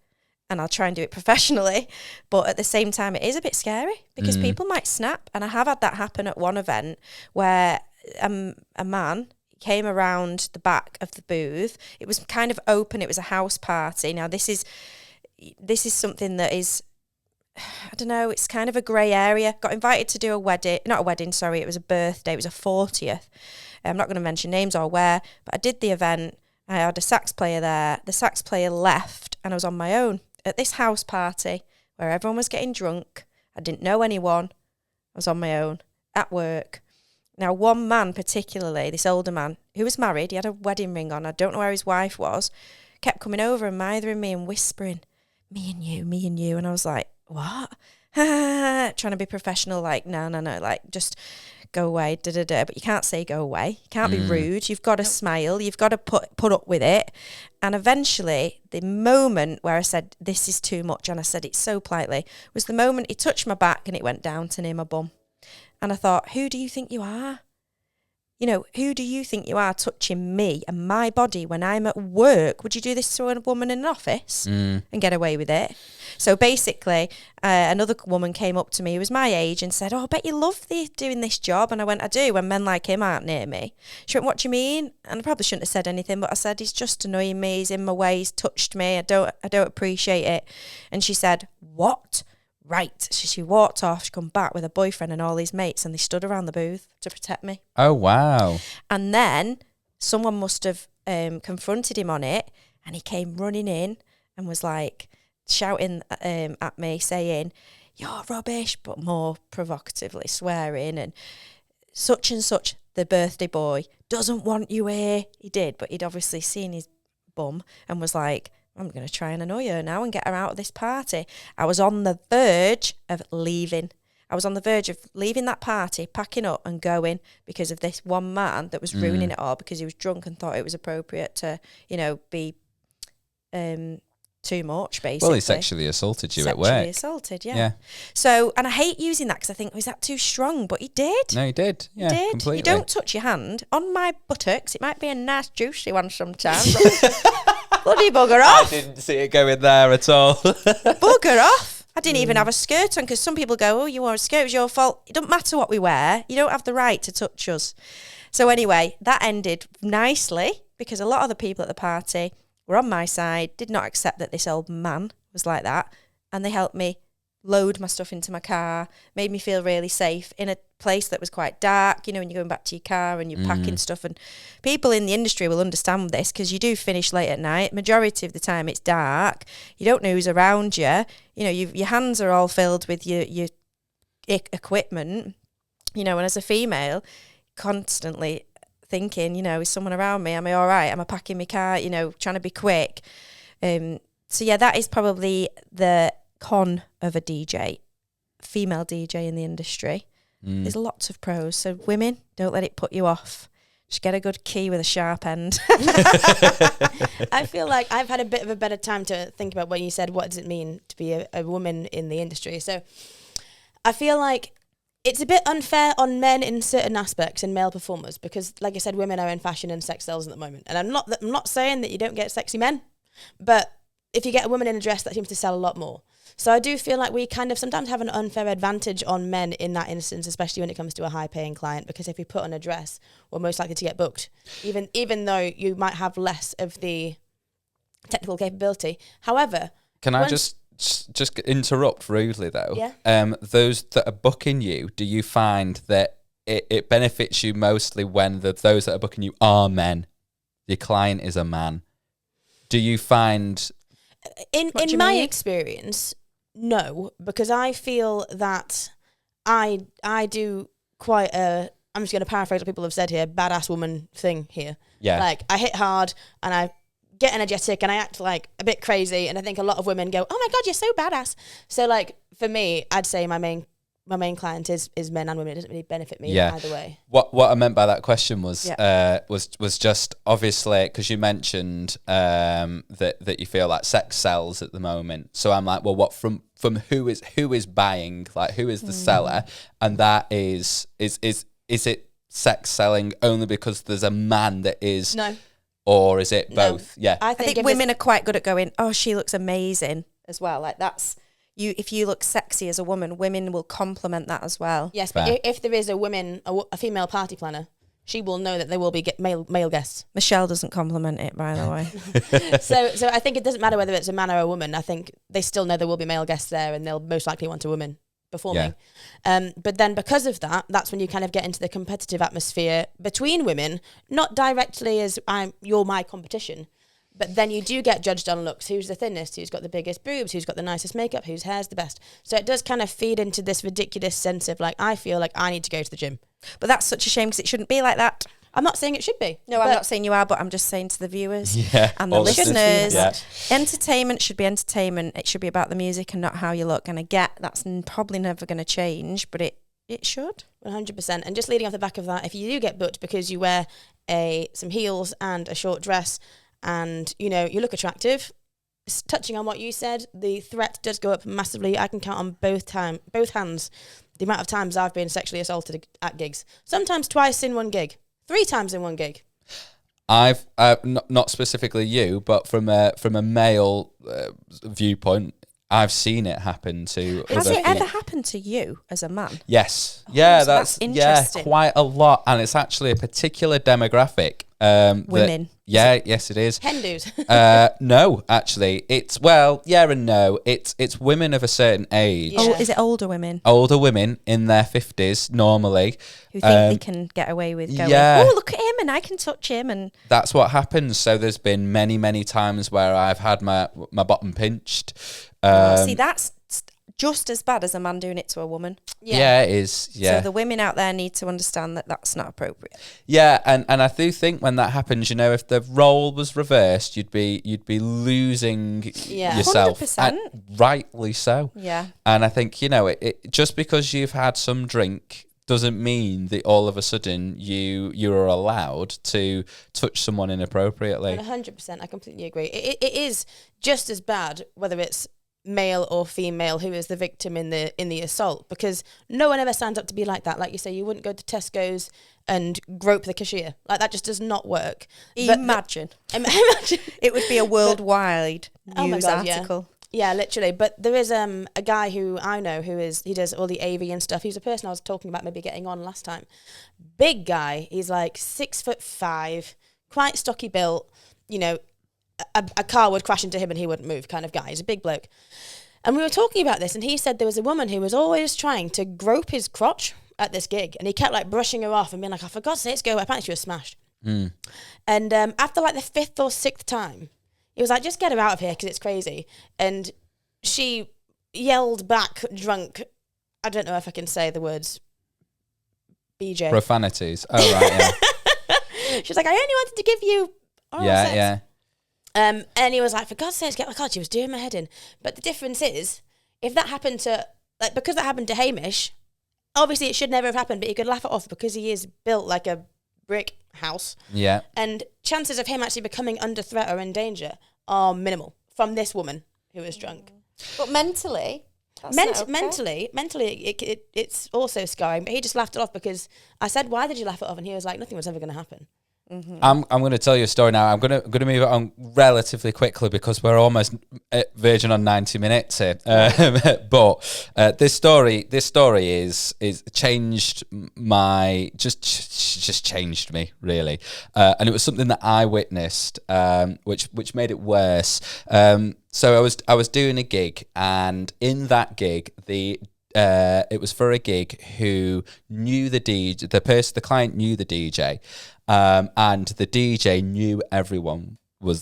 and I'll try and do it professionally. But at the same time, it is a bit scary because people might snap. And I have had that happen at one event where a man came around the back of the booth. It was kind of open. It was a house party. Now, this is something that is, I don't know, it's kind of a grey area. Got invited to do a wedding. Not a wedding, sorry. It was a birthday. It was a 40th. I'm not going to mention names or where, but I did the event. I had a sax player there. The sax player left and I was on my own at this house party where everyone was getting drunk. I didn't know anyone. I was on my own at work. Now, one man particularly, this older man, who was married, he had a wedding ring on, I don't know where his wife was, kept coming over and mithering me and whispering. me and you. And I was like, what? Trying to be professional, like, no, like, just go away, But you can't say go away. You can't be rude. You've got to smile. You've got to put up with it. And eventually, the moment where I said, this is too much, and I said it so politely, was the moment he touched my back and it went down to near my bum. And I thought, who do you think you are? You know, who do you think you are touching me and my body when I'm at work? Would you do this to a woman in an office and get away with it? So basically, another woman came up to me who was my age and said, I bet you love doing this job. And I went, I do, when men like him aren't near me. She went, what do you mean? And I probably shouldn't have said anything, but I said, he's just annoying me. He's in my way. He's touched me. I don't appreciate it. And she said, what? Right. So she walked off, she come back with her boyfriend and all his mates, and they stood around the booth to protect me. Oh, wow. And then someone must have confronted him on it, and he came running in and was like shouting at me, saying, you're rubbish, but more provocatively swearing, and such, the birthday boy, doesn't want you here. He did, but he'd obviously seen his bum and was like, I'm going to try and annoy her now and get her out of this party. I was on the verge of leaving. I was on the verge of leaving that party, packing up and going because of this one man that was ruining it all because he was drunk and thought it was appropriate to, be too much, basically. Well, he sexually assaulted you at work. Sexually assaulted, yeah. So, and I hate using that because I think, was that too strong? But he did. No, he did. Yeah, he did. Completely. You don't touch your hand on my buttocks. It might be a nice juicy one sometimes. Bloody bugger off. I didn't see it going there at all. Bugger off. I didn't even have a skirt on because some people go, you wore a skirt, it was your fault. It doesn't matter what we wear. You don't have the right to touch us. So anyway, that ended nicely because a lot of the people at the party were on my side, did not accept that this old man was like that. And they helped me load my stuff into my car, made me feel really safe in a place that was quite dark, when you're going back to your car and you're packing stuff. And people in the industry will understand this because you do finish late at night. Majority of the time it's dark. You don't know who's around you. Your hands are all filled with your equipment, and as a female, constantly thinking, is someone around me? Am I all right? Am I packing my car? Trying to be quick. So yeah, that is probably the con of a DJ, female DJ in the industry. There's lots of pros. So women, don't let it put you off. Just get a good key with a sharp end. I feel like I've had a bit of a better time to think about when you said, what does it mean to be a woman in the industry? So I feel like it's a bit unfair on men in certain aspects and male performers because, like I said, women are in fashion and sex sales at the moment. And I'm not saying that you don't get sexy men, but if you get a woman in a dress, that seems to sell a lot more. So I do feel like we kind of sometimes have an unfair advantage on men in that instance, especially when it comes to a high-paying client, because if we put on a dress, we're most likely to get booked, even though you might have less of the technical capability. However... Can I just interrupt rudely, though? Yeah. Those that are booking you, do you find that it benefits you mostly when those that are booking you are men? Your client is a man. Do you find... In my experience... No, because I feel that I do quite a, I'm just going to paraphrase what people have said here, badass woman thing here. Yeah. Like, I hit hard and I get energetic and I act like a bit crazy, and I think a lot of women go, oh my God, you're so badass. So, like, for me, I'd say my main client is men and women. It doesn't really benefit me either way. What I meant by that question was just obviously because you mentioned that you feel like sex sells at the moment. So I'm like, well, what from who is buying? Like, who is the seller? And that is it sex selling only because there's a man that is? No. Or is it both? No. Yeah. I think women are quite good at going, oh, she looks amazing as well. Like, that's... if you look sexy as a woman, women will compliment that as well. Yes, but if there is a female party planner, she will know that there will be male guests. Michelle doesn't compliment it, by the way. So I think it doesn't matter whether it's a man or a woman. I think they still know there will be male guests there, and they'll most likely want a woman performing. Yeah. But then because of that, that's when you kind of get into the competitive atmosphere between women, not directly as you're my competition. But then you do get judged on looks. Who's the thinnest? Who's got the biggest boobs? Who's got the nicest makeup? Whose hair's the best? So it does kind of feed into this ridiculous sense of, like, I feel like I need to go to the gym. But that's such a shame because it shouldn't be like that. I'm not saying it should be. No, I'm not saying you are, but I'm just saying to the viewers and the all listeners, listeners, entertainment should be entertainment. It should be about the music and not how you look. And I get that's probably never going to change, but it should. 100%. And just leading off the back of that, if you do get booked because you wear some heels and a short dress and, you know, you look attractive, touching on what you said, the threat does go up massively. I can count on both hands the amount of times I've been sexually assaulted at gigs. Sometimes twice in one gig, 3 times in one gig. I've not specifically you, but from a male viewpoint, I've seen it happen to. Has it ever happened to you as a man? Yes. Oh, yeah, so that's interesting. quite a lot, and it's actually a particular demographic. Women. Yes, it is. Hindus. No, actually, it's yeah and no. It's women of a certain age. Oh, is it older women? Older women in their 50s normally. Who think they can get away with going, oh, look at him and I can touch him. And that's what happens. So there's been many, many times where I've had my bottom pinched. See, that's just as bad as a man doing it to a woman. Yeah, it is. Yeah. So the women out there need to understand that that's not appropriate. Yeah, and I do think when that happens, you know, if the role was reversed, you'd be losing yourself. 100%. And rightly so. Yeah. And I think, you know, it just because you've had some drink doesn't mean that all of a sudden you are allowed to touch someone inappropriately. 100%, I completely agree. It is just as bad whether it's male or female who is the victim in the assault, because no one ever stands up to be like that. Like you say, you wouldn't go to Tesco's and grope the cashier. Like, that just does not work. Imagine. It would be a worldwide news article. Yeah, literally. But there is a guy who I know he does all the AV and stuff. He's a person I was talking about maybe getting on last time. Big guy. He's like 6'5", quite stocky built, you know, a car would crash into him and he wouldn't move kind of guy. He's a big bloke. And we were talking about this, and he said there was a woman who was always trying to grope his crotch at this gig, and he kept like brushing her off and being like, oh, for God's sake, go. Apparently she was smashed. And after like the 5th or 6th time, he was like, just get her out of here because it's crazy. And she yelled back, drunk, I don't know if I can say the words BJ. Profanities. Oh, right, yeah. She's like, I only wanted to give you oral sex. Yeah. And he was like, for God's sake, get my God, she was doing my head in. But the difference is, if that happened to, like, because that happened to Hamish, obviously it should never have happened, but you could laugh it off because he is built like a brick house. Yeah. And chances of him actually becoming under threat or in danger are minimal from this woman who is drunk. But mentally, mentally, it's also scarring. But he just laughed it off because I said, "Why did you laugh it off?" And he was like, "Nothing was ever going to happen." Mm-hmm. I'm going to tell you a story now. I'm going to move it on relatively quickly because we're almost verging on 90 minutes here. But this story is changed my just changed me really, and it was something that I witnessed, which made it worse. So I was doing a gig, and in that gig it was for a gig who knew the DJ. The client knew the DJ. And the DJ knew everyone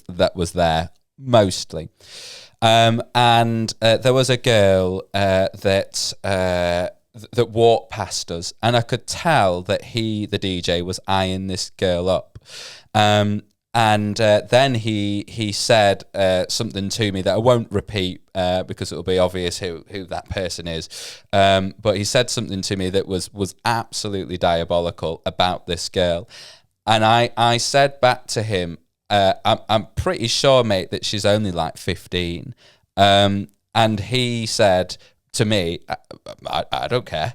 that was there mostly, and there was a girl that walked past us, and I could tell that the DJ was eyeing this girl up, and then he said something to me that I won't repeat because it'll be obvious who that person is, but he said something to me that was absolutely diabolical about this girl. And I said back to him, I'm pretty sure, mate, that she's only like 15. And he said to me, I don't care.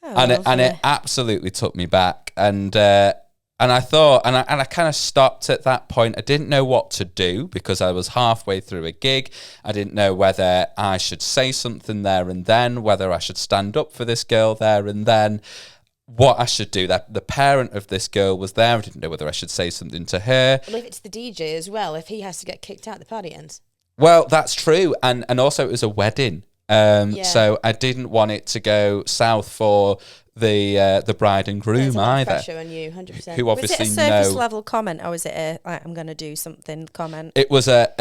Oh, and it absolutely took me back. And I thought, and I kind of stopped at that point. I didn't know what to do because I was halfway through a gig. I didn't know whether I should say something there and then, whether I should stand up for this girl there and then. What I should do. That the parent of this girl was there. I didn't know whether I should say something to her. Well, if it's the DJ as well, if he has to get kicked out, the party ends. Well, that's true, and also it was a wedding, so I didn't want it to go south for the bride and groom either. Pressure on you, 100%. Who obviously was it a surface level comment, or was it a I'm going to do something comment? It was a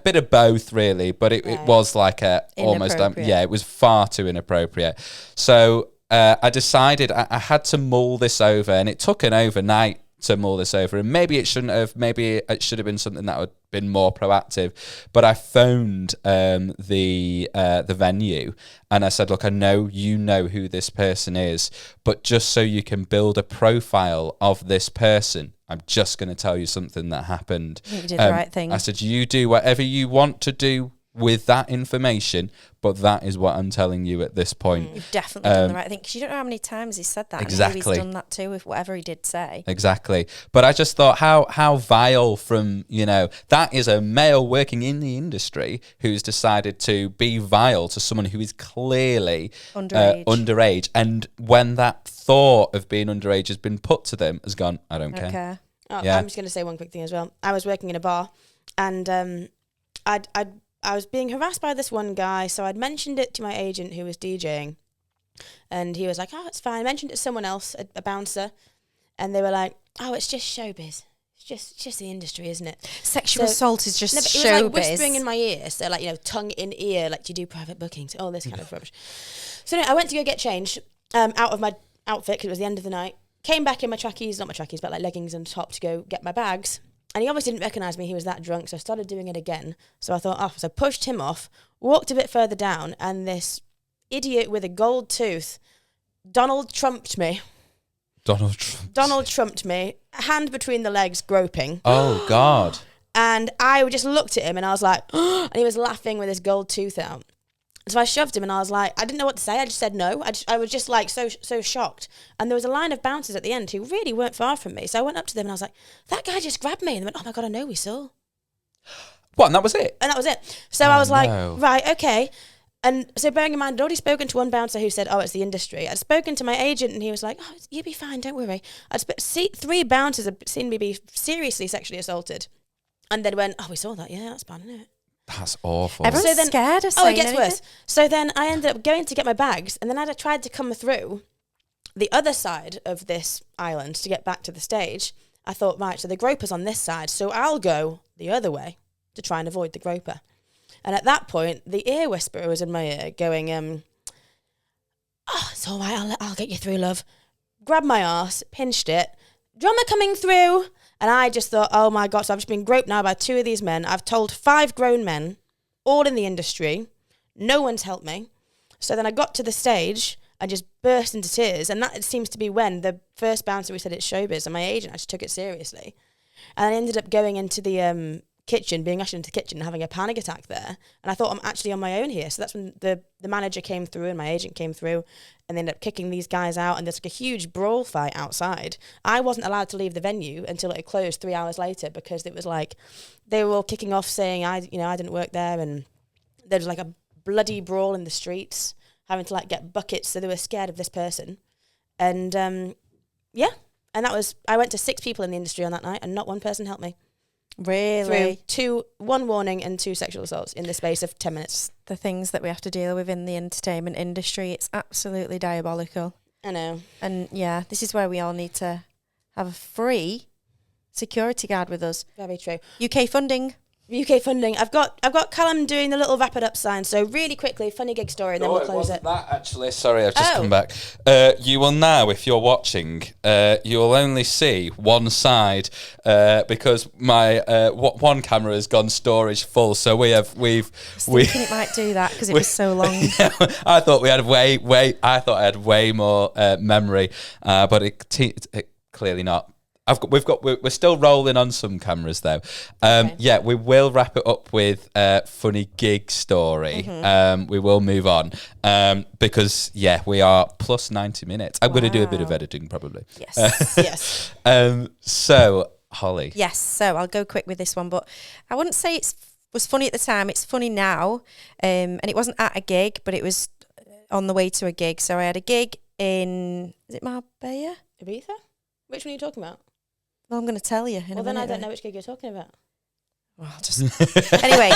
bit of both, really, but it was like almost it was far too inappropriate. So I decided I had to mull this over, and it took an overnight to mull this over, and maybe it shouldn't have. Maybe it should have been something that would have been more proactive. But I phoned the venue, and I said, "Look, I know you know who this person is, but just so you can build a profile of this person, I'm just going to tell you something that happened." I think you did the right thing. I said, "You do whatever you want to do with that information, but that is what I'm telling you at this point." You've definitely done the right thing, because you don't know how many times he's said that. Exactly. And he's done that too with whatever he did say. Exactly. But I just thought how vile from, that is a male working in the industry who's decided to be vile to someone who is clearly underage. And when that thought of being underage has been put to them, has gone, I don't care. Oh, yeah. I'm just going to say one quick thing as well. I was working in a bar, and I was being harassed by this one guy, so I'd mentioned it to my agent who was DJing, and he was like, "Oh, it's fine." I mentioned it to someone else, a bouncer, and they were like, "Oh, it's just showbiz. It's just the industry, isn't it?" Sexual assault is just showbiz. It was like whispering in my ear, so like, tongue in ear, like, "Do you do private bookings?" All this kind of rubbish. So anyway, I went to go get changed out of my outfit, because it was the end of the night. Came back in my trackies, not my trackies, but like leggings and top to go get my bags. And he obviously didn't recognise me. He was that drunk, so I started doing it again. So I thought, so I pushed him off, walked a bit further down, and this idiot with a gold tooth, Donald Trumped me, hand between the legs, groping. Oh, God. And I just looked at him, and I was like, and he was laughing with his gold tooth out. So I shoved him, and I was like, I didn't know what to say. I just said no. I was just like so shocked. And there was a line of bouncers at the end who really weren't far from me. So I went up to them, and I was like, "That guy just grabbed me." And they went, "Oh my God, I know, we saw." What? And that was it? And that was it. So I was like, right, okay. And so bearing in mind, I'd already spoken to one bouncer who said, "Oh, it's the industry." I'd spoken to my agent, and he was like, "Oh, you'll be fine, don't worry." Three bouncers had seen me be seriously sexually assaulted. And then went, "Oh, we saw that. Yeah, that's bad, isn't it?" That's awful. Everyone's scared of saying it gets anything. worse. So then I ended up going to get my bags, and then I tried to come through the other side of this island to get back to the stage. I thought, right, so the groper's on this side, so I'll go the other way to try and avoid the groper. And at that point, the ear whisperer was in my ear going, "Oh, it's all right, I'll get you through, love." Grabbed my arse, pinched it, "Drummer coming through." And I just thought, oh my God, so I've just been groped now by two of these men. I've told 5 grown men, all in the industry. No one's helped me. So then I got to the stage and just burst into tears. And that seems to be when the first bouncer, we said it's showbiz, and my agent actually took it seriously. And I ended up going into the kitchen, being ushered into the kitchen and having a panic attack there. And I thought, I'm actually on my own here. So that's when the manager came through and my agent came through, and they ended up kicking these guys out, and there's like a huge brawl fight outside. I wasn't allowed to leave the venue until it had closed 3 hours later, because it was like they were all kicking off saying I didn't work there, and there was like a bloody brawl in the streets, having to like get buckets, so they were scared of this person. And and that was, I went to 6 people in the industry on that night, and not one person helped me. Really? Through 1 warning and 2 sexual assaults in the space of 10 minutes. The things that we have to deal with in the entertainment industry, it's absolutely diabolical. I know. And yeah, this is where we all need to have a free security guard with us. Very true. UK funding. I've got Callum doing the little wrap it up sign. So really quickly, funny gig story, and then we'll close it. That actually, sorry, I've just come back. You will now, if you're watching, you will only see one side because my one camera has gone storage full. So we've. Thinking it might do that because it was so long. Yeah, I thought we had I thought I had way more memory, but it clearly not. We're still rolling on some cameras though. Okay. Yeah, we will wrap it up with a funny gig story. Mm-hmm. We will move on because we are plus 90 minutes. I'm going to do a bit of editing probably. Yes. Yes. So Holly. Yes. So I'll go quick with this one, but I wouldn't say was funny at the time. It's funny now, and it wasn't at a gig, but it was on the way to a gig. So I had a gig in, is it Marbella? Ibiza? Which one are you talking about? Well, I'm going to tell you. Well, then I don't know which gig you're talking about. Well, anyway,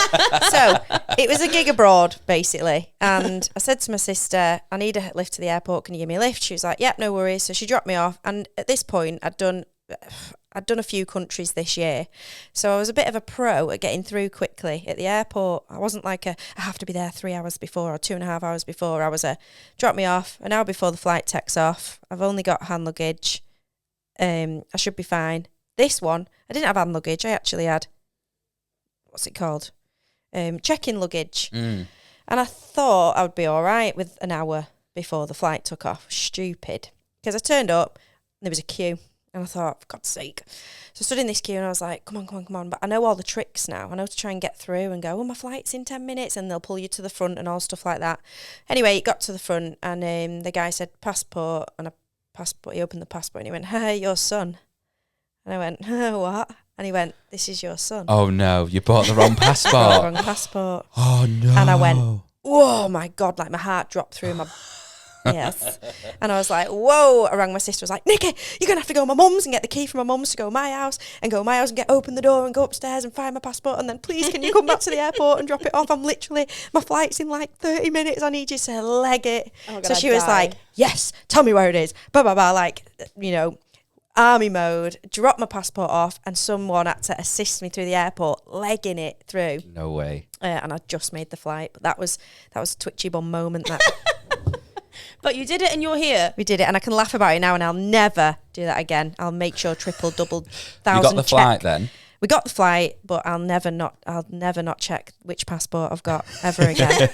so it was a gig abroad, basically. And I said to my sister, I need a lift to the airport. Can you give me a lift? She was like, yep, no worries. So she dropped me off. And at this point, I'd I'd done a few countries this year. So I was a bit of a pro at getting through quickly at the airport. I wasn't like I have to be there 3 hours before or 2.5 hours before. I was drop me off an hour before the flight takes off. I've only got hand luggage. I should be fine. This one, I didn't have hand luggage. I actually had, what's it called? Check-in luggage. And I thought I would be all right with an hour before the flight took off. Stupid. Because I turned up, and there was a queue. And I thought, for God's sake. So I stood in this queue and I was like, come on. But I know all the tricks now. I know to try and get through and go, my flight's in 10 minutes. And they'll pull you to the front and all stuff like that. Anyway, it got to the front and the guy said, passport. And he opened the passport and he went, hey, your son. And I went, what? And he went, this is your son. Oh, no, you bought the wrong passport. I bought the wrong passport. Oh, no. And I went, whoa, my God, like my heart dropped through my... Yes. And I was like, whoa. I rang my sister, was like, Nikki, you're going to have to go to my mum's and get the key from my mum's to go to my house and open the door and go upstairs and find my passport. And then please, can you come back to the airport and drop it off? My flight's in like 30 minutes. I need you to leg it. Oh God, so she was like, yes, tell me where it is. Blah, blah, blah. Like, army mode, dropped my passport off and someone had to assist me through the airport, legging it through. No way. And I just made the flight. But that was a twitchy bum moment. That. But you did it and you're here. We did it and I can laugh about it now and I'll never do that again. I'll make sure triple, double, thousand You got the check. flight then? We got the flight, but I'll never not check which passport I've got ever again.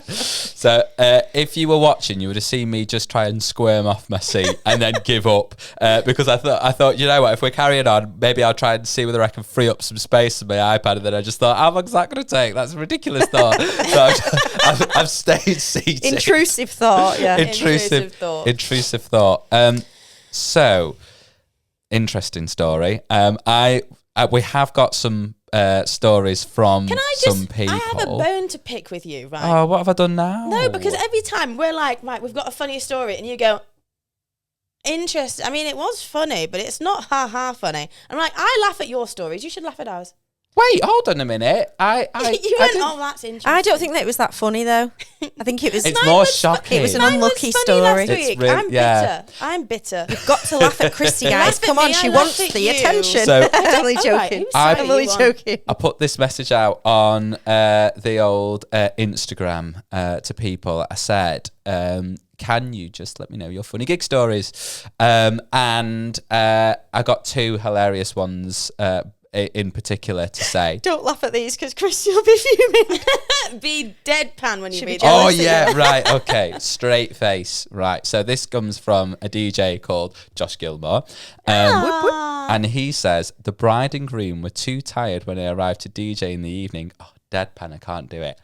So if you were watching, you would have seen me just try and squirm off my seat and then give up because I thought, you know what, if we're carrying on, maybe I'll try and see whether I can free up some space on my iPad. And then I just thought, how long is that going to take? That's a ridiculous thought. So I've stayed seated. Intrusive thought, yeah. Intrusive thought. So, interesting story. We have got some stories from some people. I have a bone to pick with you, right? Oh, what have I done now? No, because every time we're like, right, we've got a funny story, and you go, interesting. I mean, it was funny, but it's not ha-ha funny. I'm like, I laugh at your stories. You should laugh at ours. Wait, hold on a minute. You went, oh, that's interesting. I don't think that it was that funny, though. I think it was... It's more shocking. It was an unlucky story. Last week. I'm bitter. You've got to laugh at Christy, guys. Come on, she wants the attention. So, I'm only joking. I'm only joking. I put this message out on the old Instagram to people. I said, can you just let me know your funny gig stories? And I got 2 hilarious ones in particular to say. Don't laugh at these because Christy will be fuming. Be deadpan when you read it. Oh, yeah, right, okay. Straight face. Right, so this comes from a DJ called Josh Gilmore. And he says, the bride and groom were too tired when they arrived to DJ in the evening. Oh, deadpan, I can't do it.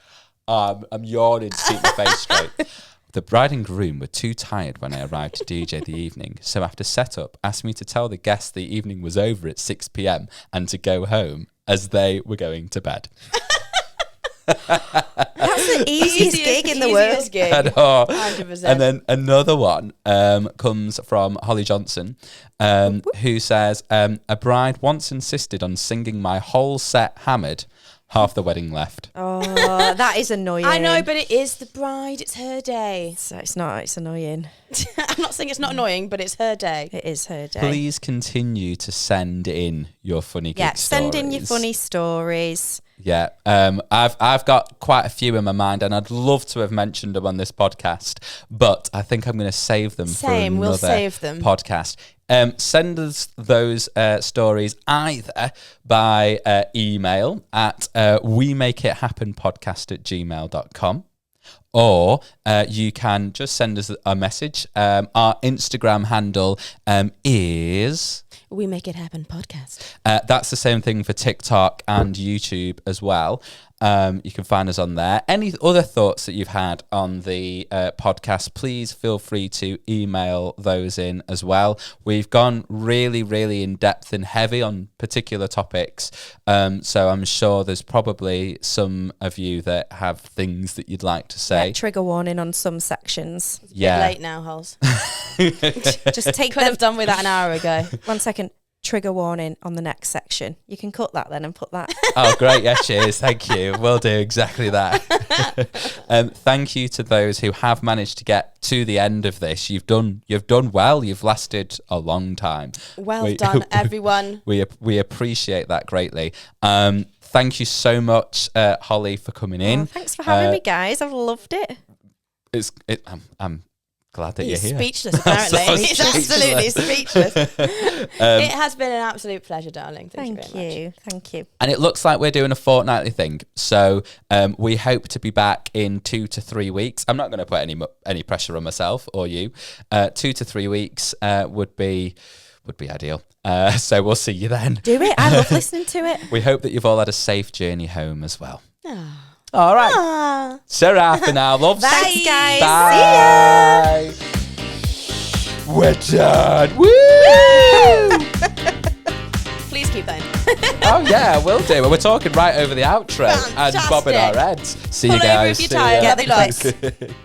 I'm yawning to keep my face straight. The bride and groom were too tired when I arrived to DJ the evening, so after setup, asked me to tell the guests the evening was over at 6 p.m. and to go home as they were going to bed. That's the easiest gig in the world. I know. 100%. And then another one comes from Holly Johnson, who says, a bride once insisted on singing my whole set hammered. Half the wedding left. Oh, that is annoying. I know, but it is the bride. It's her day. So it's not. It's annoying. I'm not saying it's not annoying, but it's her day. It is her day. Please continue to send in your funny gig stories. Send in your funny stories. Yeah, I've got quite a few in my mind, and I'd love to have mentioned them on this podcast, but I think I'm going to save them for another we'll save them. podcast. Send us those stories either by email at wemakeithappenpodcast@gmail.com, or you can just send us a message. Our Instagram handle is... We Make It Happen Podcast. That's the same thing for TikTok and YouTube as well. You can find us on there. Any other thoughts that you've had on the podcast, please feel free to email those in as well. We've gone really, really in depth and heavy on particular topics. So I'm sure there's probably some of you that have things that you'd like to say. Yeah, trigger warning on some sections. It's a bit late now, Holes. Just take Could have done with that an hour ago. 1 second. trigger warning on the next section. You can cut that then and put that. Oh, great. Yeah, cheers. Thank you. We'll do exactly that. Thank you to those who have managed to get to the end of this. You've done well. You've lasted a long time. Well done, everyone. We appreciate that greatly. Thank you so much, Holly, for coming in. Thanks for having me, guys. I've loved it. I'm glad that you're here. Speechless, apparently. He's absolutely speechless. It has been an absolute pleasure, darling. Thank you. Thank you. And it looks like we're doing a fortnightly thing. So we hope to be back in 2 to 3 weeks. I'm not going to put any pressure on myself or you. 2 to 3 weeks would be ideal. So we'll see you then. Do it. I love listening to it. We hope that you've all had a safe journey home as well. All right. Sarah for now, loves. Thanks, guys. Bye. See ya. We're done. Woo! Please keep that in. Oh, yeah, we'll do. We're talking right over the outro and bobbing our heads. See you guys. Pull over if you're tired. Get the bus.